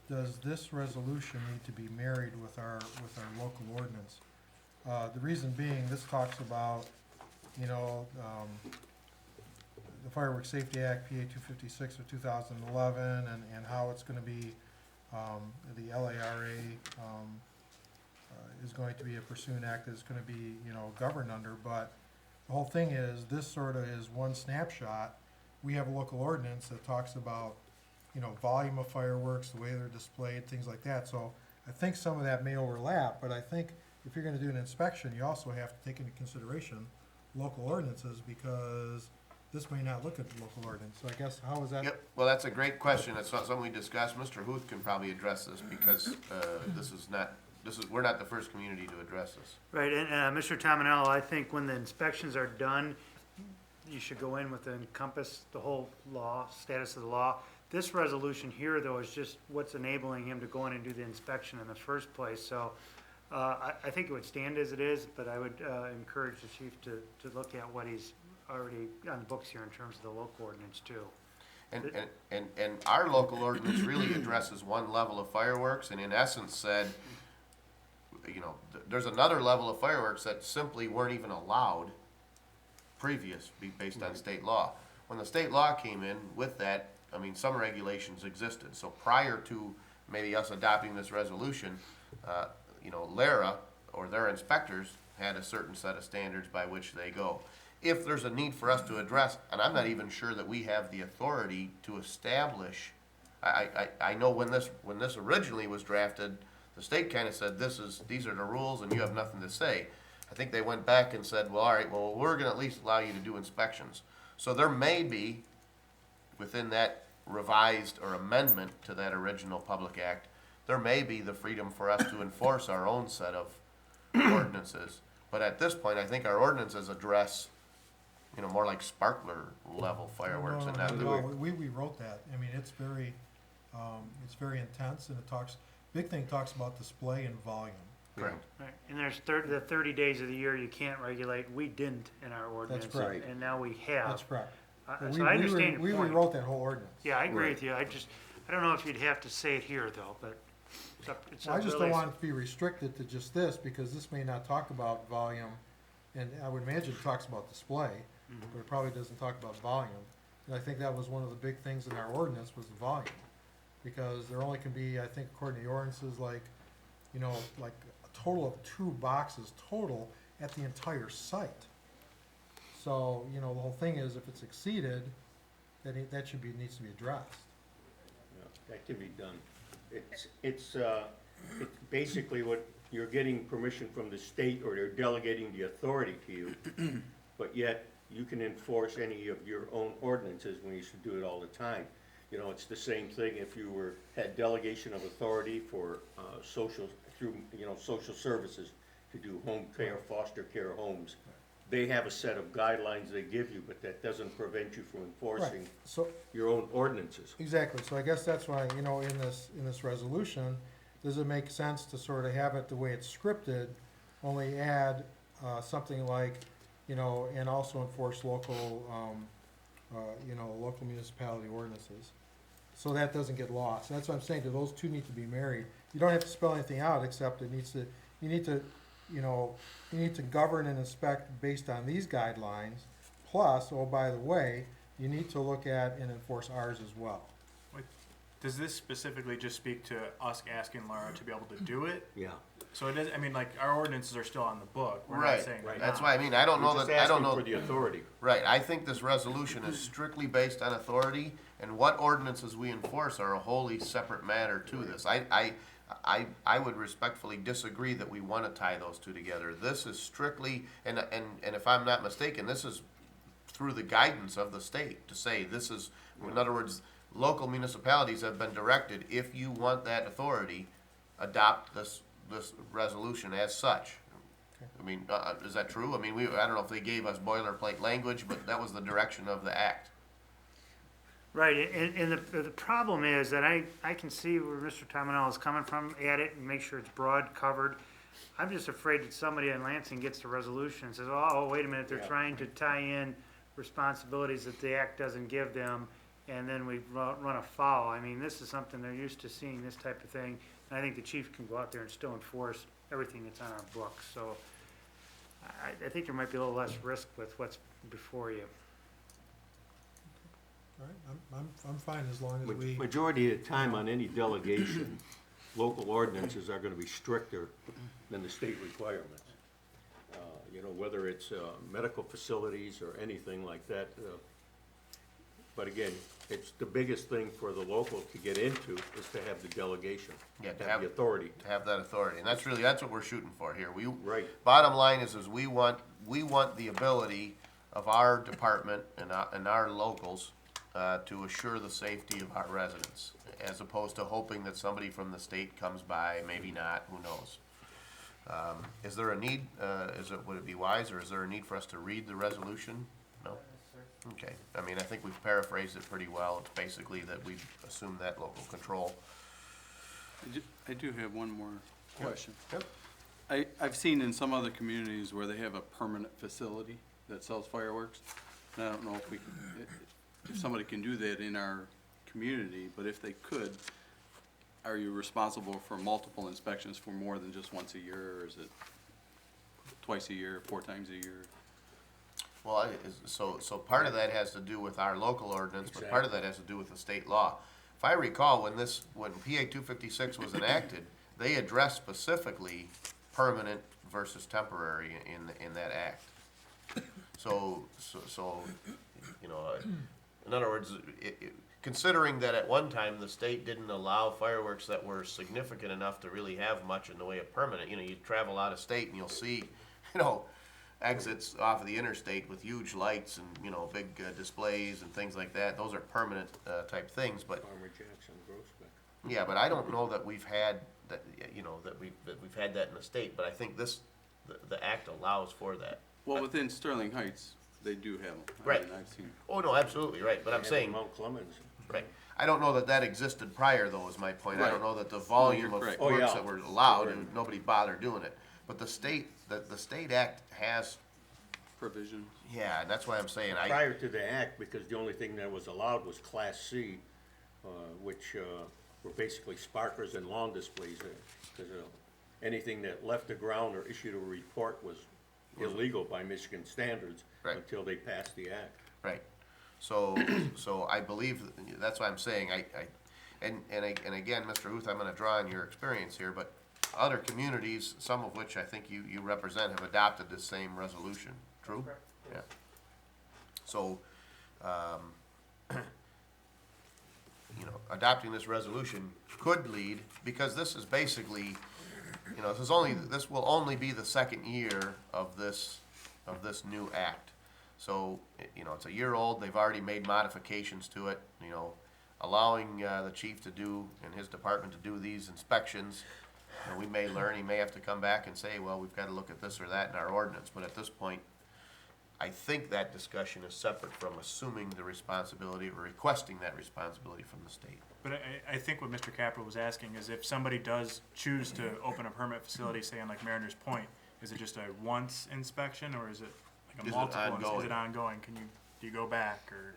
does this resolution need to be married with our local ordinance? The reason being, this talks about, the Fireworks Safety Act, PA 256 of 2011, and how it's gonna be, the LARA, is going to be a pursuant act that's gonna be, governed under, but the whole thing is, this sort of is one snapshot. We have a local ordinance that talks about, volume of fireworks, the way they're displayed, things like that. So I think some of that may overlap, but I think if you're gonna do an inspection, you also have to take into consideration local ordinances, because this may not look at the local ordinance. So I guess, how is that? Yep, well, that's a great question. It's not something we discussed. Mr. Huth can probably address this, because we're not the first community to address this. Right, and Mr. Tominello, I think when the inspections are done, you should go in with encompass the whole law, status of the law. This resolution here, though, is just what's enabling him to go in and do the inspection in the first place. So I think it would stand as it is, but I would encourage the chief to look at what he's already on the books here in terms of the local ordinance too. And our local ordinance really addresses one level of fireworks, and in essence said, there's another level of fireworks that simply weren't even allowed based on state law. When the state law came in with that, some regulations existed. So prior to maybe us adopting this resolution, LARA or their inspectors had a certain set of standards by which they go. If there's a need for us to address, and I'm not even sure that we have the authority to establish, I know when this originally was drafted, the state kind of said, these are the rules and you have nothing to say. I think they went back and said, well, all right, well, we're gonna at least allow you to do inspections. So there may be, within that revised or amendment to that original public act, there may be the freedom for us to enforce our own set of ordinances. But at this point, I think our ordinances address, more like sparkler level fireworks and not No, we wrote that. It's very intense, and big thing talks about display and volume. correct. Right, and there's the 30 days of the year you can't regulate. We didn't in our ordinance. correct. And now we have. That's correct. So I understand We your point. rewrote that whole ordinance. Yeah, I agree with you. I don't know if you'd have to say it here though, but it's I up just really- don't want it to be restricted to just this, because this may not talk about volume, and I would imagine it talks about display, but it probably doesn't talk about volume. And I think that was one of the big things in our ordinance was the volume. Because there only can be, I think according to the ordinances, like, you know, like a total of 2 boxes total at the entire site. So, you know, the whole thing is if it's exceeded, then that should be, needs to be addressed. Yeah, that can be done. It's basically what, you're getting permission from the state, or they're delegating the authority to you, but yet you can enforce any of your own ordinances when you should do it all the time. You know, it's the same thing if you had delegation of authority for social, through, you know, social services to do home care, foster care homes. They have a set of guidelines they give you, but that doesn't prevent you from enforcing Right, so, your own ordinances. exactly, so I guess that's why, you know, in this resolution, does it make sense to sort of have it the way it's scripted, only add, something like, you know, and also enforce local, you know, local municipality ordinances? So that doesn't get lost, that's what I'm saying, those two need to be married. You don't have to spell anything out, except you need to, you know, you need to govern and inspect based on these guidelines, plus, oh, by the way, you need to look at and enforce ours as well. Does this specifically just speak to us asking Laura to be able to do it? Yeah. So it does, I mean, like, our ordinances are still on the book, we're not Right, saying they're that's not. why, I mean, I don't know We're just that, I don't asking know. for the authority. Right, I think this resolution is strictly based on authority, and what ordinances we enforce are a wholly separate matter to this. I would respectfully disagree that we wanna tie those two together. This is strictly, and if I'm not mistaken, this is through the guidance of the state to say this is, in other words, local municipalities have been directed, if you want that authority, adopt this resolution as such. I mean, is that true? I mean, I don't know if they gave us boilerplate language, but that was the direction of the act. Right, and the problem is that I can see where Mr. Tominello is coming from, add it and make sure it's broad covered. I'm just afraid that somebody in Lansing gets the resolution and says, oh, wait a minute, they're Yeah. trying to tie in responsibilities that the act doesn't give them, and then we run afoul. I mean, this is something they're used to seeing, this type of thing, and I think the chief can go out there and still enforce everything that's on our books, so I think there might be a little less risk with what's before you. All right, I'm fine as long as we, Majority of the time on any delegation, local ordinances are gonna be stricter than the state requirements. You know, whether it's medical facilities or anything like that. But again, it's the biggest thing for the local to get into is to have the delegation, Yeah, to have the authority. To have that authority, and that's what we're shooting for here. Right. Bottom line is we want the ability of our department and our locals to assure the safety of our residents, as opposed to hoping that somebody from the state comes by, maybe not, who knows? Is there a need, would it be wise, or is there a need for us to read the resolution? No? Okay, I mean, I think we've paraphrased it pretty well. It's basically that we assume that local control. I do have one more question. Yep. I've seen in some other communities where they have a permanent facility that sells fireworks. And I don't know if somebody can do that in our community, but if they could, are you responsible for multiple inspections for more than just once a year, or is it twice a year, 4 times a year? Well, so part of that has to do with our local ordinance, but part of that has to do with the state law. If I recall, when PA 256 was enacted, they addressed specifically permanent versus temporary in that act. So, you know, in other words, considering that at one time the state didn't allow fireworks that were significant enough to really have much in the way of permanent, you know, you travel out of state and you'll see, you know, exits off of the interstate with huge lights and, you know, big displays and things like that. Those are permanent type things, but Farmer Jackson, Groesbeck. yeah, but I don't know that we've had that, you know, that we've had that in the state, but I think the act allows for that. Well, within Sterling Heights, they do have them. Right. I mean, I've seen. Oh, no, absolutely, right, but I'm And saying, Mount Clemens. right, I don't know that existed prior, though, is my point. I don't Right. know that the volume you're of correct. Oh, works yeah. that were allowed and nobody bothered doing it. But the state act has, Provisions. yeah, and that's why I'm saying Prior to the act, because the only thing that was allowed was Class C, which were basically sparklers and lawn displays. Because anything that left the ground or issued a report was illegal by Michigan standards Right. until they passed the act. right. So, so I believe, that's why I'm saying, and again, Mr. Huth, I'm gonna draw on your experience here, but other communities, some of which I think you represent, have adopted this same resolution, true? Yeah. So, you know, adopting this resolution could lead, because this is basically, you know, this will only be the second year of this new act. So, you know, it's a year old, they've already made modifications to it, you know, allowing the chief to do, and his department to do these inspections. And we may learn, he may have to come back and say, well, we've got to look at this or that in our ordinance, but at this point, I think that discussion is separate from assuming the responsibility or requesting that responsibility from the state. But I think what Mr. Capra was asking is if somebody does choose to open a permit facility, say on like Mariners Point, is it just a once inspection or is it like a Is it multiple? ongoing? Is it ongoing? Do you go back or?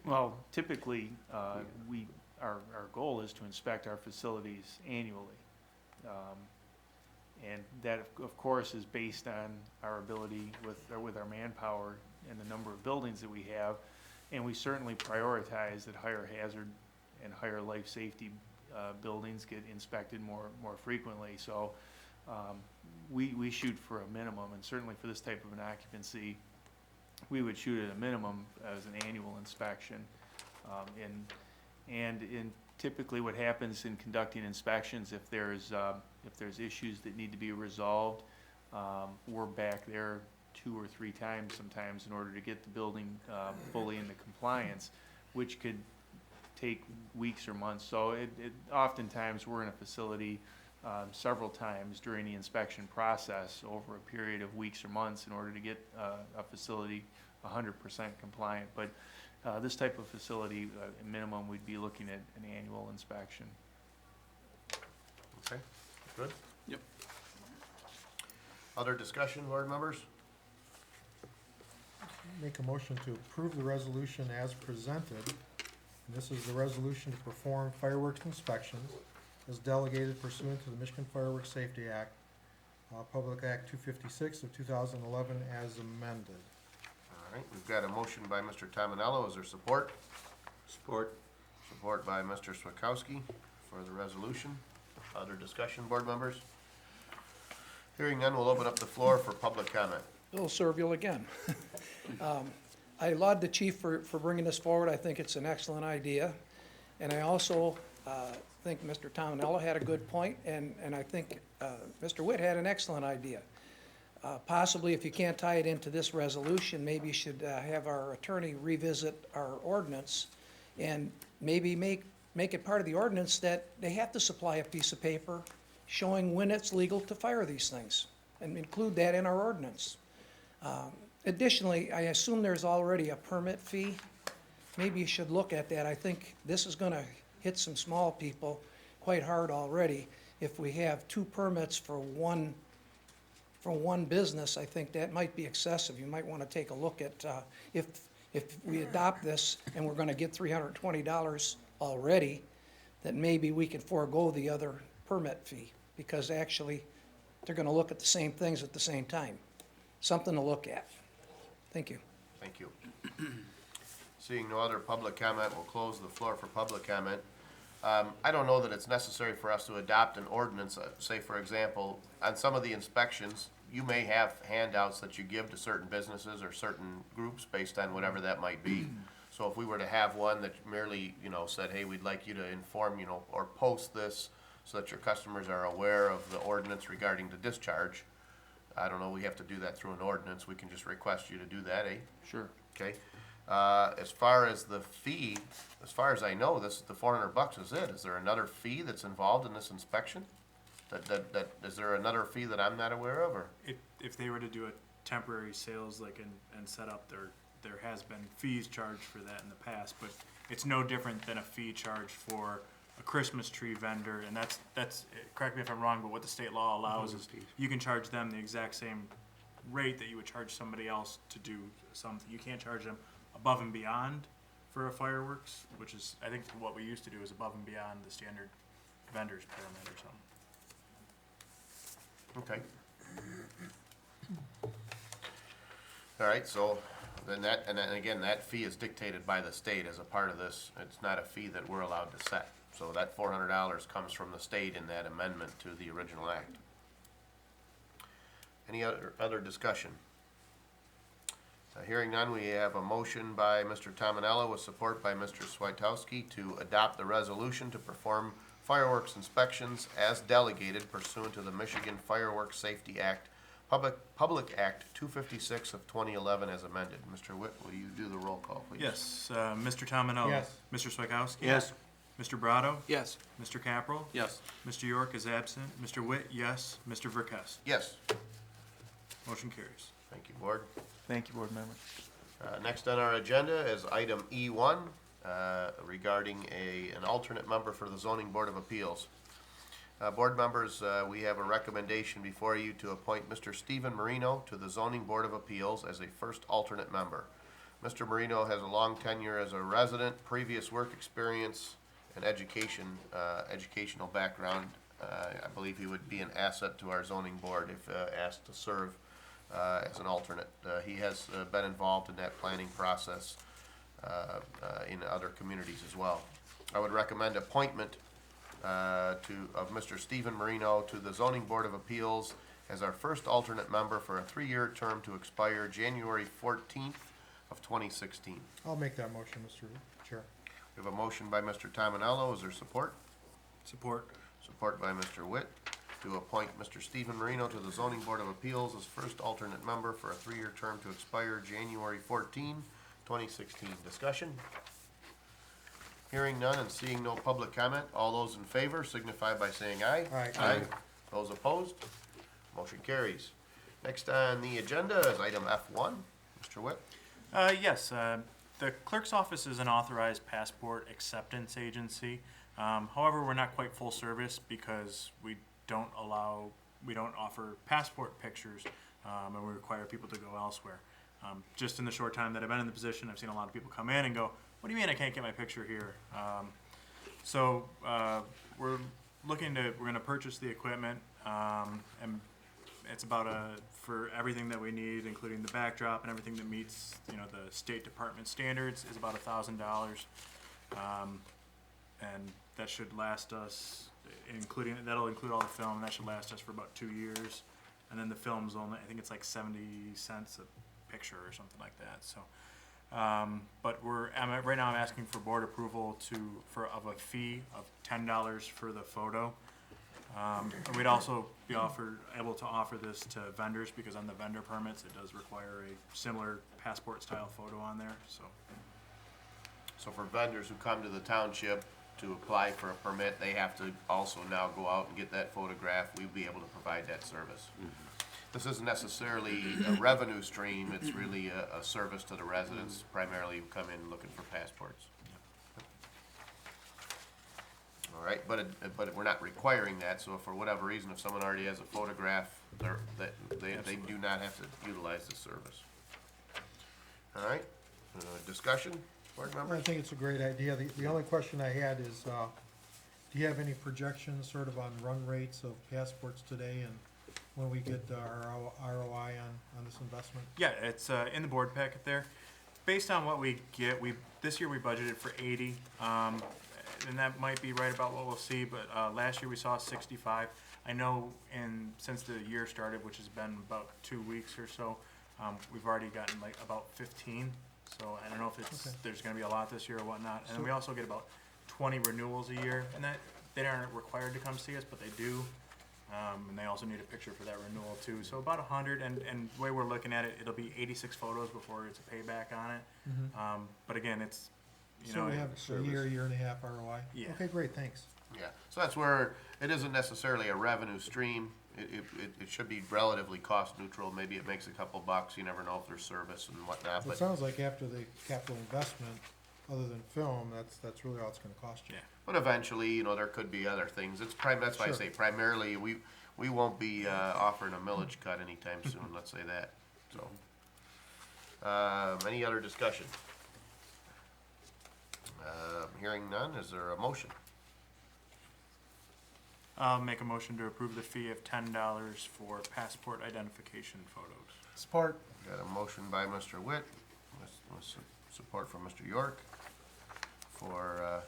Well, typically, our goal is to inspect our facilities annually. And that, of course, is based on our ability with our manpower and the number of buildings that we have. And we certainly prioritize that higher hazard and higher life safety buildings get inspected more frequently. So we shoot for a minimum, and certainly for this type of an occupancy, we would shoot at a minimum as an annual inspection. And typically what happens in conducting inspections, if there's issues that need to be resolved, we're back there 2 or 3 times sometimes in order to get the building fully into compliance, which could take weeks or months. So oftentimes we're in a facility several times during the inspection process over a period of weeks or months in order to get a facility 100% compliant. But this type of facility, minimum, we'd be looking at an annual inspection. Okay, good? Yep. Other discussion, board members? Make a motion to approve the resolution as presented. And this is the resolution to perform fireworks inspections as delegated pursuant to the Michigan Fireworks Safety Act, Public Act 256 of 2011 as amended. All right, we've got a motion by Mr. Tominello. Is there support? Support. Support by Mr. Swakowski for the resolution. Other discussion, board members? Hearing none, we'll open up the floor for public comment. It'll serve you again. I laud the chief for bringing this forward. I think it's an excellent idea. And I also think Mr. Tominello had a good point, and I think Mr. Witt had an excellent idea. Possibly, if you can't tie it into this resolution, maybe you should have our attorney revisit our ordinance and maybe make it part of the ordinance that they have to supply a piece of paper showing when it's legal to fire these things, and include that in our ordinance. Additionally, I assume there's already a permit fee. Maybe you should look at that. I think this is gonna hit some small people quite hard already. If we have 2 permits for one business, I think that might be excessive. You might wanna take a look at, if we adopt this and we're gonna get $320 already, that maybe we could forego the other permit fee, because actually, they're gonna look at the same things at the same time. Something to look at. Thank you. Thank you. Seeing no other public comment, we'll close the floor for public comment. I don't know that it's necessary for us to adopt an ordinance, say, for example, on some of the inspections, you may have handouts that you give to certain businesses or certain groups based on whatever that might be. So if we were to have one that merely, you know, said, hey, we'd like you to inform, you know, or post this so that your customers are aware of the ordinance regarding the discharge, I don't know, we have to do that through an ordinance, we can just request you to do that, eh? Sure. Okay, as far as the fee, as far as I know, the $400 is it. Is there another fee that's involved in this inspection? Is there another fee that I'm not aware of, or? If they were to do a temporary sales like and set up, there has been fees charged for that in the past, but it's no different than a fee charged for a Christmas tree vendor, and that's correct me if I'm wrong, but what the state law allows is you can charge them the exact same rate that you would charge somebody else to do something. You can't charge them above and beyond for a fireworks, which is, I think what we used to do is above and beyond the standard vendor's pyramid or something. Okay. All right, so And then again, that fee is dictated by the state as a part of this. It's not a fee that we're allowed to set. So that $400 comes from the state in that amendment to the original act. Any other discussion? Hearing none, we have a motion by Mr. Tominello with support by Mr. Switowski to adopt the resolution to perform fireworks inspections as delegated pursuant to the Michigan Fireworks Safety Act, Public Act 256 of 2011 as amended. Mr. Witt, will you do the roll call, please? Yes, Mr. Tominello. Yes. Mr. Swikowski. Yes. Mr. Brado. Yes. Mr. Capral. Yes. Mr. York is absent. Mr. Witt, yes. Mr. Verkest. Yes. Motion carries. Thank you, Board. Thank you, board members. Next on our agenda is item E1, regarding an alternate member for the Zoning Board of Appeals. Board members, we have a recommendation before you to appoint Mr. Stephen Marino to the Zoning Board of Appeals as a first alternate member. Mr. Marino has a long tenure as a resident, previous work experience, and educational background. I believe he would be an asset to our zoning board if asked to serve as an alternate. He has been involved in that planning process in other communities as well. I would recommend appointment of Mr. Stephen Marino to the Zoning Board of Appeals as our first alternate member for a 3-year term to expire January 14th of 2016. I'll make that motion, Mr. Chair. We have a motion by Mr. Tominello. Is there support? Support. Support by Mr. Witt to appoint Mr. Stephen Marino to the Zoning Board of Appeals as first alternate member for a 3-year term to expire January 14, 2016. Discussion? Hearing none and seeing no public comment, all those in favor signify by saying aye. Aye. Aye. Those opposed? Motion carries. Next on the agenda is item F1. Mr. Witt? Yes, the clerk's office is an authorized passport acceptance agency. However, we're not quite full service because we don't offer passport pictures, and we require people to go elsewhere. Just in the short time that I've been in the position, I've seen a lot of people come in and go, "What do you mean I can't get my picture here?" So we're gonna purchase the equipment, and it's about for everything that we need, including the backdrop and everything that meets, the State Department standards, is about $1,000. And that should last us, that'll include all the film, and that should last us for about 2 years. And then the film's only, I think it's like 70 cents a picture or something like that, so. But right now I'm asking for board approval of a fee of $10 for the photo. And we'd also be able to offer this to vendors, because on the vendor permits, it does require a similar passport style photo on there, so. So for vendors who come to the township to apply for a permit, they have to also now go out and get that photograph. We'd be able to provide that service. This isn't necessarily a revenue stream, it's really a service to the residents, primarily who come in looking for passports. All right, but we're not requiring that, so if for whatever reason, if someone already has a photograph, they do not have to utilize this service. All right, discussion, board I members? think it's a great idea. The only question I had is, do you have any projections sort of on run rates of passports today and when we get our ROI on this investment? Yeah, it's in the board packet there. Based on what we get, this year we budgeted for 80, and that might be right about what we'll see, but last year we saw 65. I know since the year started, which has been about 2 weeks or so, we've already gotten like about 15. So I don't know if there's gonna be a lot this year or whatnot. And then we also get about 20 renewals a year, and that they aren't required to come see us, but they do. And they also need a picture for that renewal too. So about 100, and the way we're looking at it, it'll be 86 photos before it's a payback on it. But again, it's, So we have a year and a half ROI? Yeah. Okay, great, thanks. Yeah, so that's where it isn't necessarily a revenue stream. It should be relatively cost neutral. Maybe it makes a couple bucks. You never know if there's service and whatnot, It but. sounds like after the capital investment, other than film, that's really all it's gonna cost you. Yeah. But eventually, there could be other things. That's why I Sure. say primarily, we won't be offering a millage cut anytime soon, let's say that, so. Any other discussion? Hearing none, is there a motion? I'll make a motion to approve the fee of $10 for passport identification photos. Support. Got a motion by Mr. Witt, with support from Mr. York for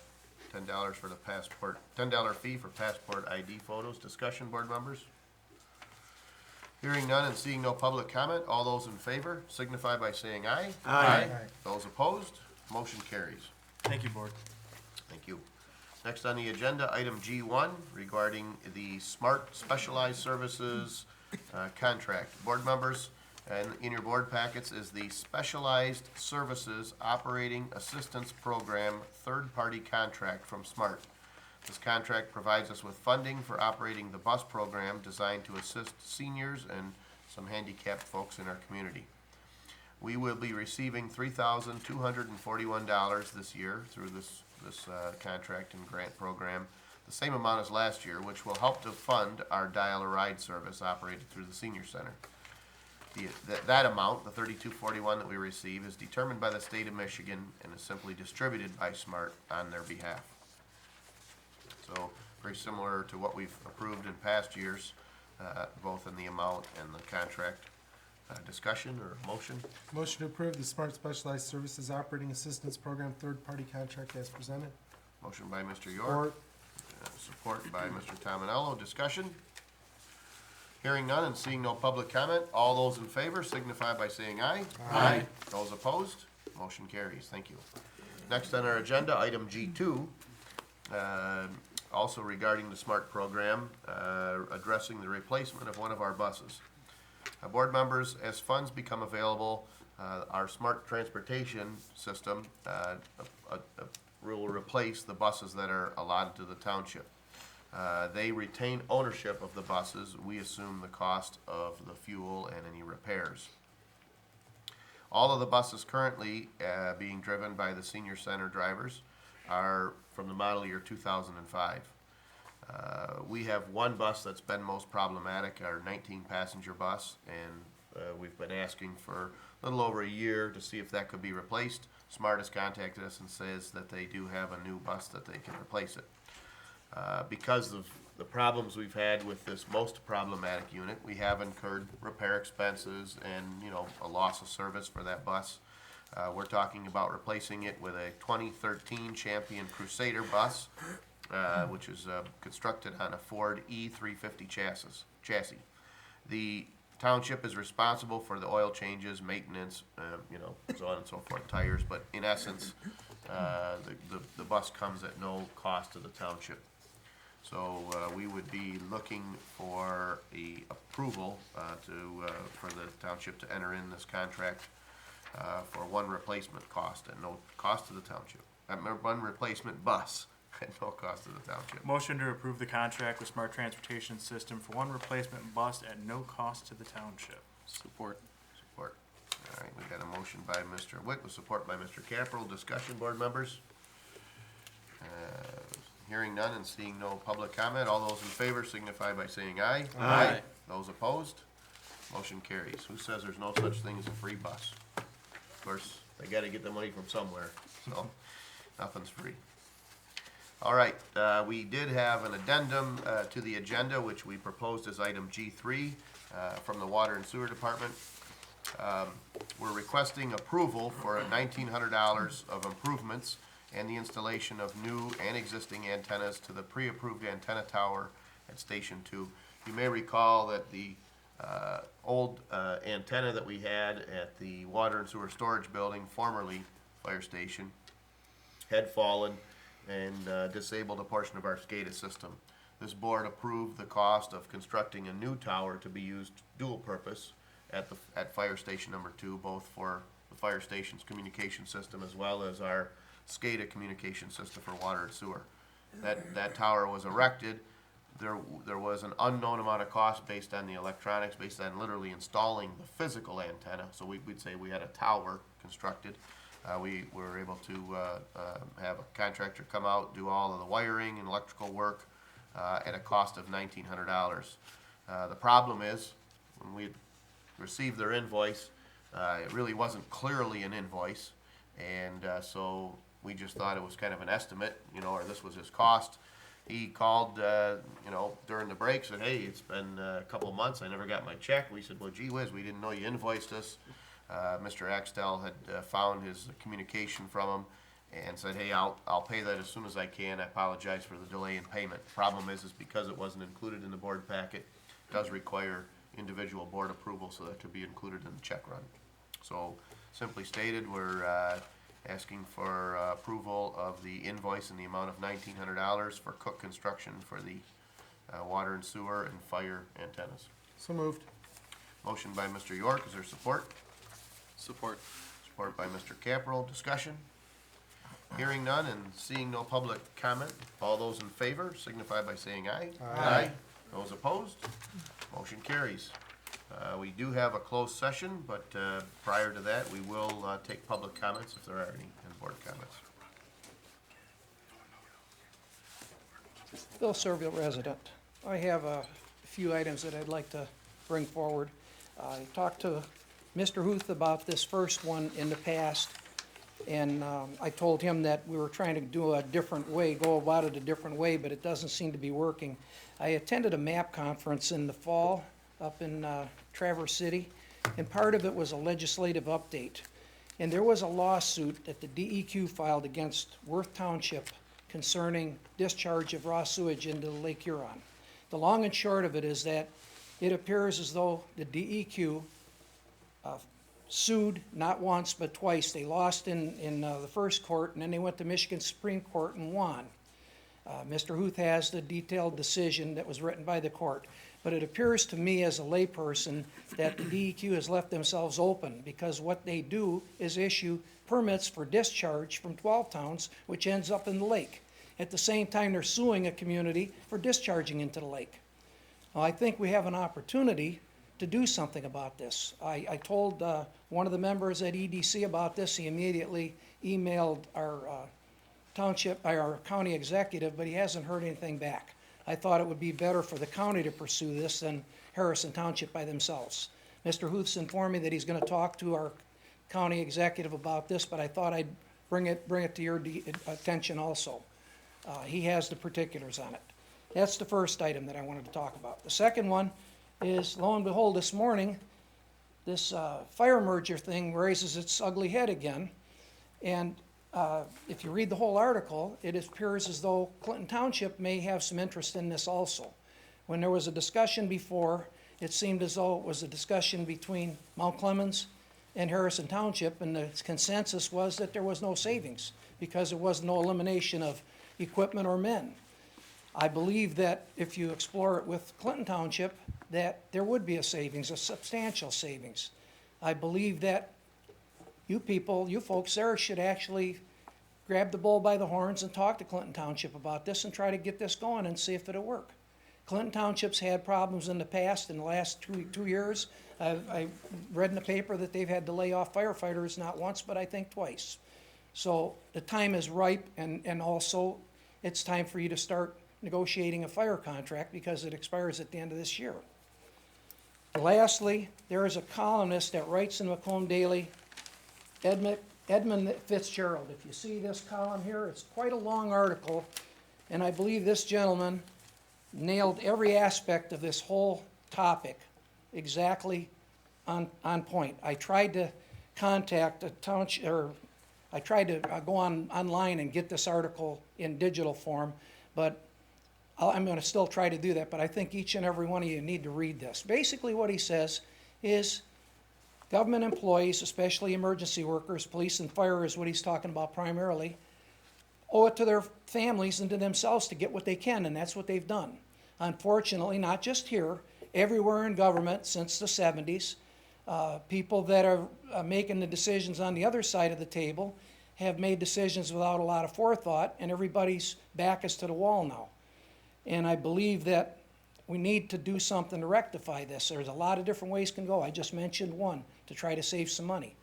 $10 for the passport, $10 fee for passport ID photos. Discussion, board members? Hearing none and seeing no public comment, all those in favor signify by saying aye. Aye. Those opposed, motion carries. Thank you, Board. Thank you. Next on the agenda, item G1 regarding the Smart Specialized Services contract. Board members, and in your board packets is the Specialized Services Operating Assistance Program third-party contract from SMART. This contract provides us with funding for operating the bus program designed to assist seniors and some handicapped folks in our community. We will be receiving $3,241 this year through this contract and grant program, the same amount as last year, which will help to fund our Dial-A-Ride service operated through the senior center. That amount, the $3,241 that we receive, is determined by the state of Michigan and is simply distributed by SMART on their behalf. So very similar to what we've approved in past years, both in the amount and the contract. Discussion or motion? Motion to approve the Smart Specialized Services Operating Assistance Program third-party contract as presented. Motion by Mr. York. Support by Mr. Tominello. Discussion? Hearing none and seeing no public comment, all those in favor signify by saying aye. Aye. Those opposed, motion carries. Thank you. Next on our agenda, item G2, also regarding the SMART program, addressing the replacement of one of our buses. Board members, as funds become available, our SMART transportation system will replace the buses that are allotted to the township. They retain ownership of the buses. We assume the cost of the fuel and any repairs. All of the buses currently being driven by the senior center drivers are from the model year 2005. We have one bus that's been most problematic, our 19-passenger bus, and we've been asking for a little over a year to see if that could be replaced. SMART has contacted us and says that they do have a new bus that they can replace it. Because of the problems we've had with this most problematic unit, we have incurred repair expenses and, a loss of service for that bus. We're talking about replacing it with a 2013 Champion Crusader bus, which is constructed on a Ford E350 chassis. The township is responsible for the oil changes, maintenance, so on and so forth, tires, but in essence, the bus comes at no cost to the township. So we would be looking for the approval for the township to enter in this contract for one replacement cost at no cost to the township. One replacement bus at no cost to the township. Motion to approve the contract with Smart Transportation System for one replacement bus at no cost to the township. Support. Support. All right, we got a motion by Mr. Witt with support by Mr. Capperell. Discussion, board members? Hearing none and seeing no public comment, all those in favor signify by saying aye. Aye. Those opposed, motion carries. Who says there's no such thing as a free bus? Of course, they gotta get the money from somewhere, so nothing's free. All right, we did have an addendum to the agenda, which we proposed as item G3 from the Water and Sewer Department. We're requesting approval for $1,900 of improvements and the installation of new and existing antennas to the pre-approved antenna tower at Station 2. You may recall that the old antenna that we had at the Water and Sewer Storage Building, formerly Fire Station, had fallen and disabled a portion of our SCADA system. This board approved the cost of constructing a new tower to be used dual purpose at Fire Station number 2, both for the fire station's communication system as well as our SCADA communication system for water and sewer. That tower was erected. There was an unknown amount of cost based on the electronics, based on literally installing the physical antenna. So we'd say we had a tower constructed. We were able to have a contractor come out, do all of the wiring and electrical work at a cost of $1,900. The problem is, when we received their invoice, it really wasn't clearly an invoice, and so we just thought it was kind of an estimate, or this was his cost. He called, during the break, said, hey, it's been a couple of months, I never got my check. We said, well, gee whiz, we didn't know you invoiced us. Mr. Axtell had found his communication from him and said, hey, I'll pay that as soon as I can. I apologize for the delay in payment. Problem is because it wasn't included in the board packet, it does require individual board approval so that to be included in the check run. So simply stated, we're asking for approval of the invoice in the amount of $1,900 for Cook Construction for the water and sewer and fire antennas. So moved. Motion by Mr. York, is there support? Support. Support by Mr. Caprow, discussion? Hearing none and seeing no public comment, all those in favor signify by saying aye. Aye. Those opposed? Motion carries. We do have a closed session, but prior to that, we will take public comments if there are any, and board comments. Bill Servil, resident. I have a few items that I'd like to bring forward. I talked to Mr. Huth about this first one in the past, and I told him that we were trying to do a different way, go about it a different way, but it doesn't seem to be working. I attended a MAP conference in the fall up in Traverse City, and part of it was a legislative update. And there was a lawsuit that the DEQ filed against Worth Township concerning discharge of raw sewage into Lake Huron. The long and short of it is that it appears as though the DEQ sued not once but twice. They lost in the first court, and then they went to Michigan Supreme Court and won. Mr. Huth has the detailed decision that was written by the court. But it appears to me as a layperson that the DEQ has left themselves open, because what they do is issue permits for discharge from 12 towns, which ends up in the lake. At the same time, they're suing a community for discharging into the lake. Well, I think we have an opportunity to do something about this. I told one of the members at EDC about this. He immediately emailed our our county executive, but he hasn't heard anything back. I thought it would be better for the county to pursue this than Harrison Township by themselves. Mr. Huth's informed me that he's gonna talk to our county executive about this, but I thought I'd bring it to your attention also. He has the particulars on it. That's the first item that I wanted to talk about. The second one is, lo and behold, this morning, this fire merger thing raises its ugly head again. And if you read the whole article, it appears as though Clinton Township may have some interest in this also. When there was a discussion before, it seemed as though it was a discussion between Mount Clemens and Harrison Township, and the consensus was that there was no savings because there was no elimination of equipment or men. I believe that if you explore it with Clinton Township, that there would be a savings, a substantial savings. I believe that you people, you folks there should actually grab the bull by the horns and talk to Clinton Township about this and try to get this going and see if it'll work. Clinton Township's had problems in the past. In the last two years, I read in the paper that they've had to lay off firefighters not once, but I think twice. So the time is ripe, and also it's time for you to start negotiating a fire contract because it expires at the end of this year. Lastly, there is a columnist that writes in Macomb Daily, Edmund Fitzgerald. If you see this column here, it's quite a long article, and I believe this gentleman nailed every aspect of this whole topic exactly on point. I tried to contact a township, or I tried to go online and get this article in digital form, but I'm going to still try to do that, but I think each and every one of you need to read this. Basically what he says is government employees, especially emergency workers, police and fire is what he's talking about primarily, owe it to their families and to themselves to get what they can, and that's what they've done. Unfortunately, not just here, everywhere in government since the 70s, people that are making the decisions on the other side of the table have made decisions without a lot of forethought, and everybody's back is to the wall now. And I believe that we need to do something to rectify this. There's a lot of different ways can go. I just mentioned one to try to save some money.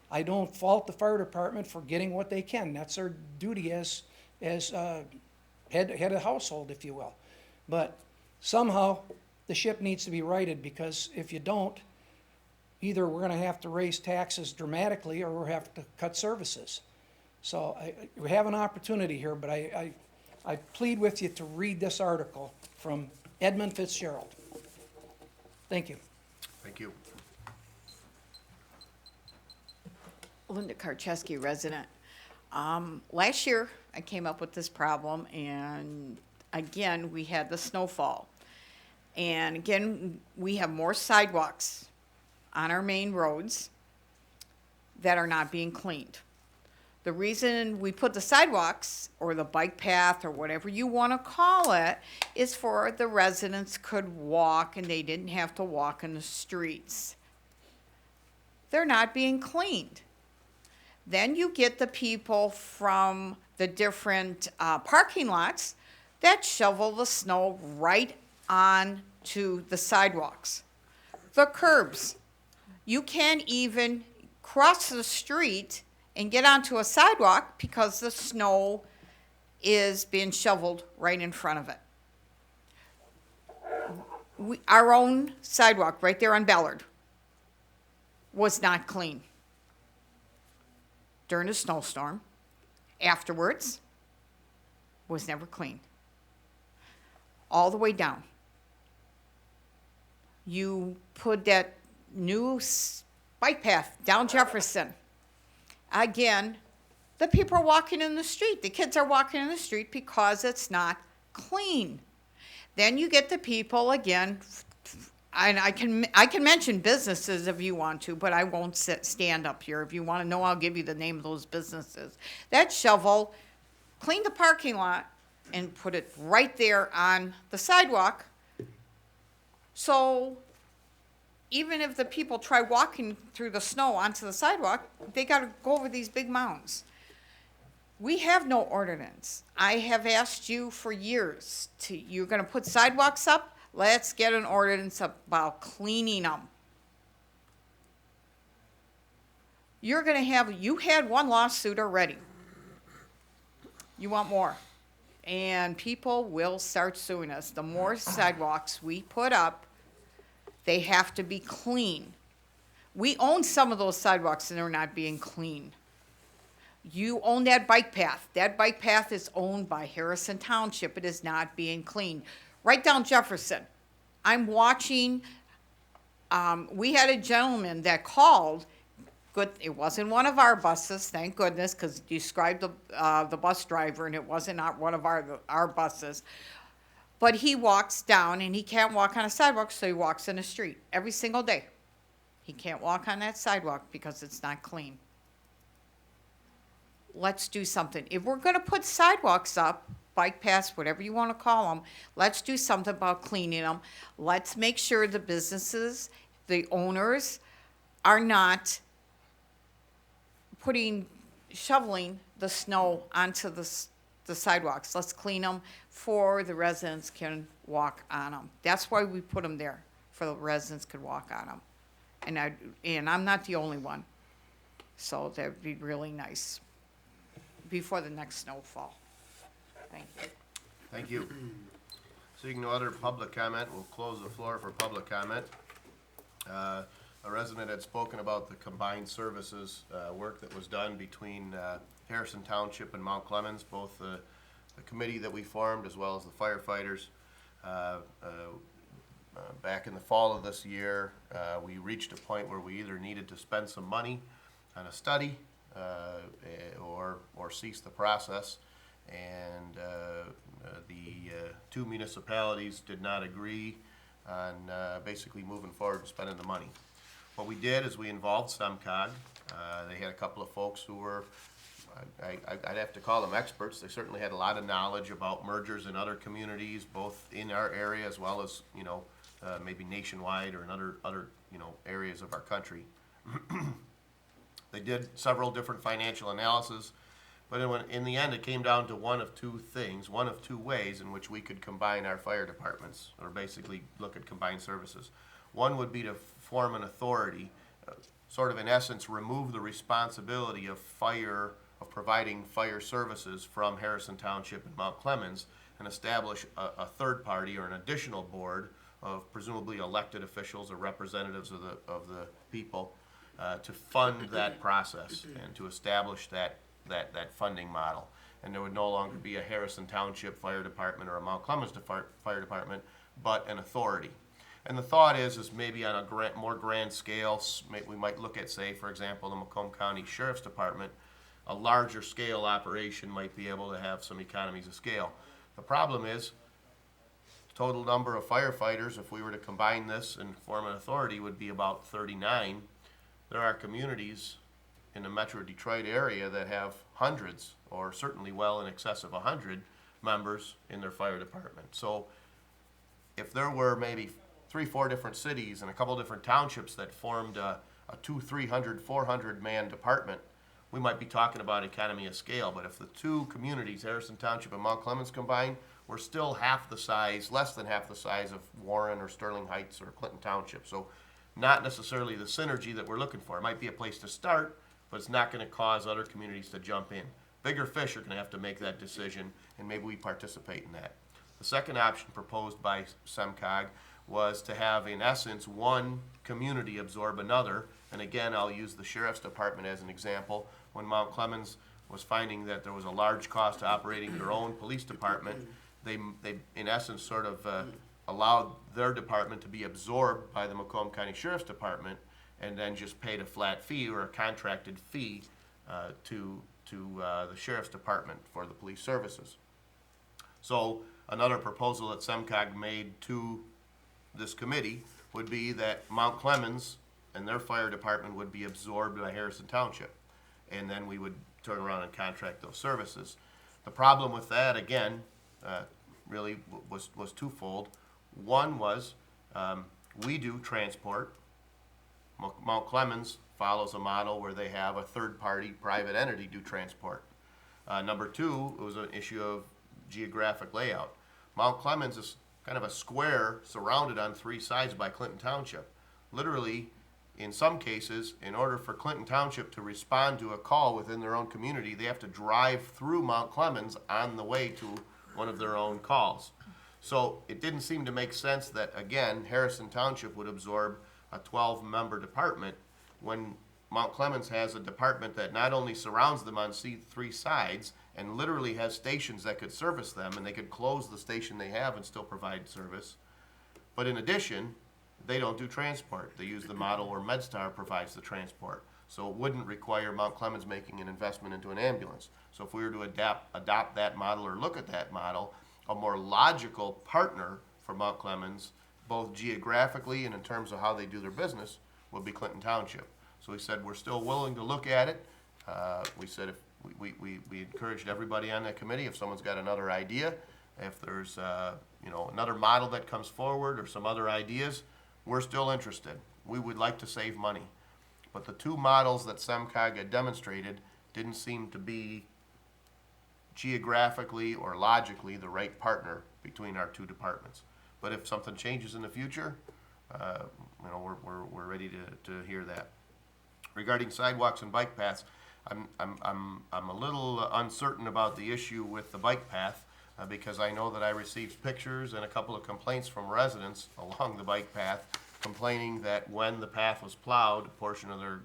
I don't fault the fire department for getting what they can. That's their duty as head of household, if you will. But somehow the ship needs to be righted, because if you don't, either we're going to have to raise taxes dramatically or we'll have to cut services. So we have an opportunity here, but I plead with you to read this article from Edmund Fitzgerald. Thank you. Thank you. Linda Karcheski, resident. Last year, I came up with this problem, and again, we had the snowfall. And again, we have more sidewalks on our main roads that are not being cleaned. The reason we put the sidewalks, or the bike path, or whatever you want to call it, is for the residents could walk and they didn't have to walk in the streets. They're not being cleaned. Then you get the people from the different parking lots that shovel the snow right onto the sidewalks. The curbs. You can't even cross the street and get onto a sidewalk because the snow is being shoveled right in front of it. Our own sidewalk right there on Ballard was not clean during a snowstorm. Afterwards, was never clean. All the way down. You put that new bike path down Jefferson. Again, the people are walking in the street. The kids are walking in the street because it's not clean. Then you get the people again, and I can mention businesses if you want to, but I won't stand up here. If you want to know, I'll give you the name of those businesses. That shovel, clean the parking lot, and put it right there on the sidewalk. So even if the people try walking through the snow onto the sidewalk, they got to go over these big mounds. We have no ordinance. I have asked you for years you're going to put sidewalks up. Let's get an ordinance about cleaning them. You had one lawsuit already. You want more. And people will start suing us. The more sidewalks we put up, they have to be clean. We own some of those sidewalks and they're not being clean. You own that bike path. That bike path is owned by Harrison Township. It is not being cleaned. Right down Jefferson. I'm watching, we had a gentleman that called. Good, it wasn't one of our buses, thank goodness, because you described the bus driver and it wasn't not one of our buses. But he walks down and he can't walk on a sidewalk, so he walks in the street every single day. He can't walk on that sidewalk because it's not clean. Let's do something. If we're going to put sidewalks up, bike paths, whatever you want to call them, let's do something about cleaning them. Let's make sure the businesses, the owners, are not shoveling the snow onto the sidewalks. Let's clean them for the residents can walk on them. That's why we put them there, for the residents could walk on them. And I'm not the only one. So that'd be really nice before the next snowfall. Thank you. Thank you. Seeing no other public comment, we'll close the floor for public comment. A resident had spoken about the combined services work that was done between Harrison Township and Mount Clemens, both the committee that we formed as well as the firefighters. Back in the fall of this year, we reached a point where we either needed to spend some money on a study or cease the process. And the two municipalities did not agree on basically moving forward and spending the money. What we did is we involved SEMCOG. They had a couple of folks who were, I'd have to call them experts. They certainly had a lot of knowledge about mergers in other communities, both in our area as well as, maybe nationwide or in other areas of our country. They did several different financial analyses, but in the end, it came down to one of two ways in which we could combine our fire departments, or basically look at combined services. One would be to form an authority, sort of in essence remove the responsibility of providing fire services from Harrison Township and Mount Clemens, and establish a third party or an additional board of presumably elected officials or representatives of the people to fund that process and to establish that funding model. And there would no longer be a Harrison Township Fire Department or a Mount Clemens Fire Department, but an authority. And the thought is maybe on a more grand scale, we might look at, say, for example, the Macomb County Sheriff's Department, a larger scale operation might be able to have some economies of scale. The problem is, total number of firefighters, if we were to combine this and form an authority, would be about 39. There are communities in the Metro Detroit area that have hundreds, or certainly well in excess of 100 members in their fire department. So if there were maybe 3-4 different cities and a couple different townships that formed a 200, 300, 400 man department, we might be talking about economy of scale. But if the two communities, Harrison Township and Mount Clemens combined, we're still half the size, less than half the size of Warren or Sterling Heights or Clinton Township. So not necessarily the synergy that we're looking for. It might be a place to start, but it's not going to cause other communities to jump in. Bigger fish are going to have to make that decision, and maybe we participate in that. The second option proposed by SEMCOG was to have, in essence, one community absorb another. And again, I'll use the Sheriff's Department as an example. When Mount Clemens was finding that there was a large cost to operating their own police department, they in essence, sort of allowed their department to be absorbed by the Macomb County Sheriff's Department, and then just paid a flat fee or a contracted fee to the Sheriff's Department for the police services. So another proposal that SEMCOG made to this committee would be that Mount Clemens and their fire department would be absorbed by Harrison Township, and then we would turn around and contract those services. The problem with that, again, really was twofold. One was we do transport. Mount Clemens follows a model where they have a third-party private entity do transport. Number two, it was an issue of geographic layout. Mount Clemens is kind of a square surrounded on three sides by Clinton Township. Literally, in some cases, in order for Clinton Township to respond to a call within their own community, they have to drive through Mount Clemens on the way to one of their own calls. So it didn't seem to make sense that, again, Harrison Township would absorb a 12-member department when Mount Clemens has a department that not only surrounds them on three sides and literally has stations that could service them, and they could close the station they have and still provide service, but in addition, they don't do transport. They use the model where MedStar provides the transport. So it wouldn't require Mount Clemens making an investment into an ambulance. So if we were to adopt that model or look at that model, a more logical partner for Mount Clemens, both geographically and in terms of how they do their business, would be Clinton Township. So we said we're still willing to look at it. We said if we encouraged everybody on that committee, if someone's got another idea, if there's another model that comes forward or some other ideas, we're still interested. We would like to save money. But the two models that SEMCOG had demonstrated didn't seem to be geographically or logically the right partner between our two departments. But if something changes in the future, we're ready to hear that. Regarding sidewalks and bike paths, I'm a little uncertain about the issue with the bike path because I know that I received pictures and a couple of complaints from residents along the bike path complaining that when the path was plowed, a portion of their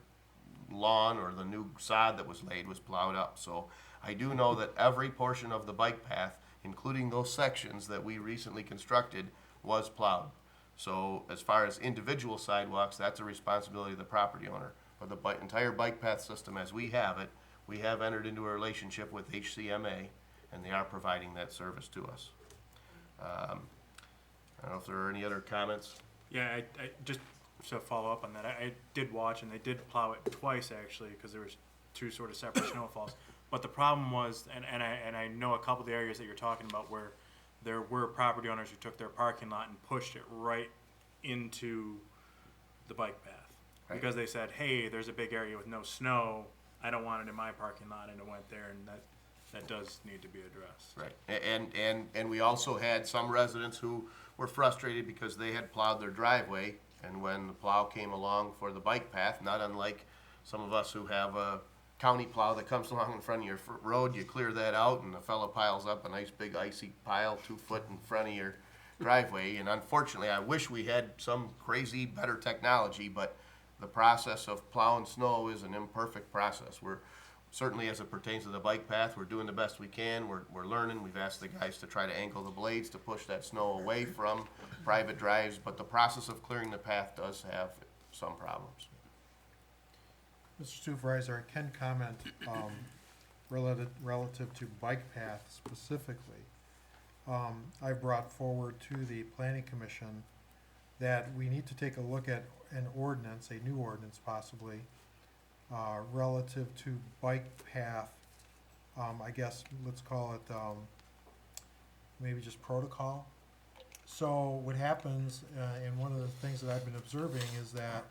lawn or the new sod that was laid was plowed up. So I do know that every portion of the bike path, including those sections that we recently constructed, was plowed. So as far as individual sidewalks, that's a responsibility of the property owner. But the entire bike path system as we have it, we have entered into a relationship with HCMA, and they are providing that service to us. I don't know if there are any other comments. Yeah, I just to follow up on that, I did watch, and they did plow it twice actually, because there was two sort of separate snowfalls. But the problem was, and I know a couple of the areas that you're talking about where there were property owners who took their parking lot and pushed it right into the bike path. Right. Because they said, hey, there's a big area with no snow, I don't want it in my parking lot, and it went there, and that does need to be addressed. Right, and we also had some residents who were frustrated because they had plowed their driveway, and when the plow came along for the bike path, not unlike some of us who have a county plow that comes along in front of your road, you clear that out, and the fellow piles up a nice big icy pile 2 foot in front of your driveway. And unfortunately, I wish we had some crazy better technology, but the process of plowing snow is an imperfect process. certainly as it pertains to the bike path, we're doing the best we can. We're learning. We've asked the guys to try to angle the blades to push that snow away from private drives, but the process of clearing the path does have some problems. Mr. Supervisor, I can comment, relative to bike path specifically. I brought forward to the planning commission that we need to take a look at an ordinance, a new ordinance possibly, relative to bike path, I guess, let's call it, maybe just protocol. So what happens, and one of the things that I've been observing is that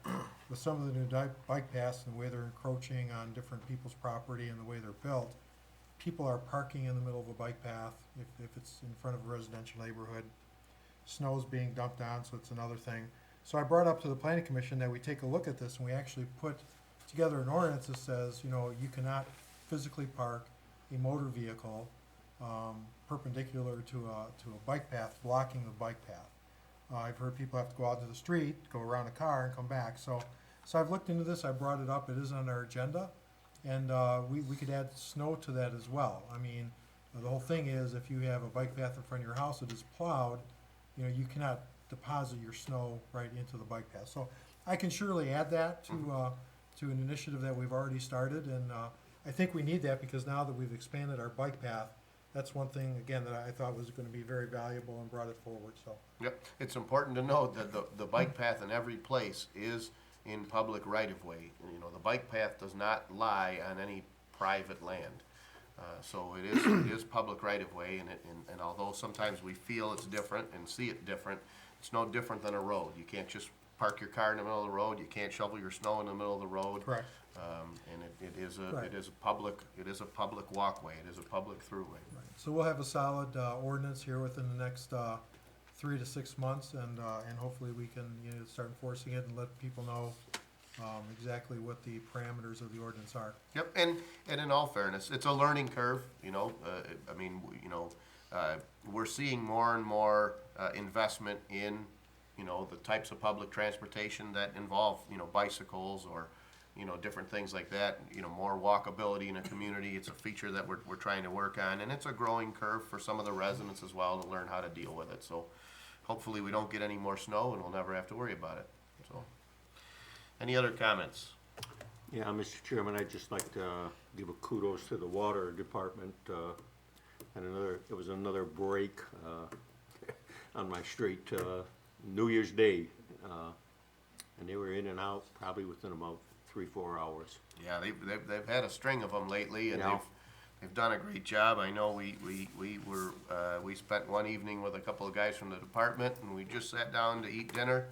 with some of the new bike paths and the way they're encroaching on different people's property and the way they're built, people are parking in the middle of a bike path if it's in front of a residential neighborhood. Snow's being dumped on, so it's another thing. So I brought up to the planning commission that we take a look at this and we actually put together an ordinance that says, you know, you cannot physically park a motor vehicle perpendicular to a bike path, blocking the bike path. I've heard people have to go out to the street, go around a car and come back. So I've looked into this, I brought it up, it is on our agenda. And we could add snow to that as well. I mean, the whole thing is if you have a bike path in front of your house that is plowed, you know, you cannot deposit your snow right into the bike path. So I can surely add that to an initiative that we've already started. And I think we need that because now that we've expanded our bike path, that's one thing, again, that I thought was going to be very valuable and brought it forward, so. Yep, it's important to note that the bike path in every place is in public right-of-way. You know, the bike path does not lie on any private land. So it is public right-of-way, and although sometimes we feel it's different and see it different, it's no different than a road. You can't just park your car in the middle of the road, you can't shovel your snow in the middle of the road. Correct. And it is Right. a public walkway, it is a public throughway. Right. So we'll have a solid ordinance here within the next 3 to 6 months, and hopefully we can, you know, start enforcing it and let people know exactly what the parameters of the ordinance are. Yep, and in all fairness, it's a learning curve, you know, I mean, you know, we're seeing more and more investment in, you know, the types of public transportation that involve, you know, bicycles or, you know, different things like that, you know, more walkability in a community. It's a feature that we're trying to work on, and it's a growing curve for some of the residents as well to learn how to deal with it. So hopefully we don't get any more snow and we'll never have to worry about it, so. Any other comments? Yeah, Mr. Chairman, I'd just like to give a kudos to the water department. It was another break on my street New Year's Day. And they were in and out probably within about 3-4 hours. Yeah, they've had a string of them lately, and Yeah. they've done a great job. I know we spent one evening with a couple of guys from the department, and we just sat down to eat dinner,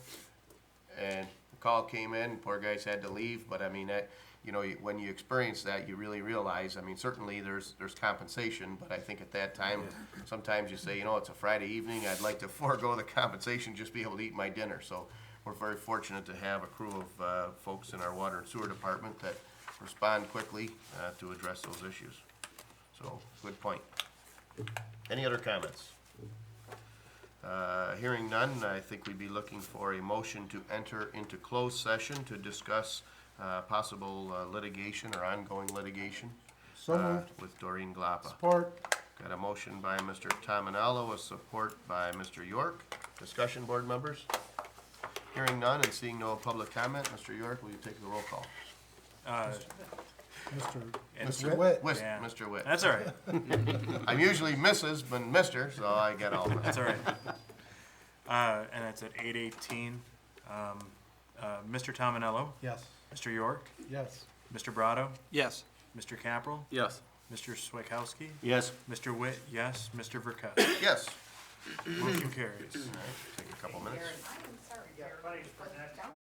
and the call came in. Poor guys had to leave, but I mean, you know, when you experience that, you really realize. I mean, certainly there's compensation, but I think at that time, sometimes you say, you know, it's a Friday evening. I'd like to forego the compensation, just be able to eat my dinner. So we're very fortunate to have a crew of folks in our water and sewer department that respond quickly to address those issues. So, good point. Any other comments? Hearing none, I think we'd be looking for a motion to enter into closed session to discuss possible litigation or ongoing litigation So moved. with Doreen Glappa. Support. Got a motion by Mr. Tominello, a support by Mr. York. Discussion, board members? Hearing none and seeing no public comment, Mr. York, will you take the roll call? Mr. Witt. Yeah. Mr. Witt. That's all right. I'm usually Mrs., but Mr., so I get all of That's it. all right. And it's at 8:18. Mr. Tominello, Yes. Mr. York, Yes. Mr. Brado, Yes. Mr. Capral, Yes. Mr. Swakowski, Yes. Mr. Witt, yes, Mr. Verkut. Yes. Motion carries. All right, take a couple minutes. I'm sorry, Jared.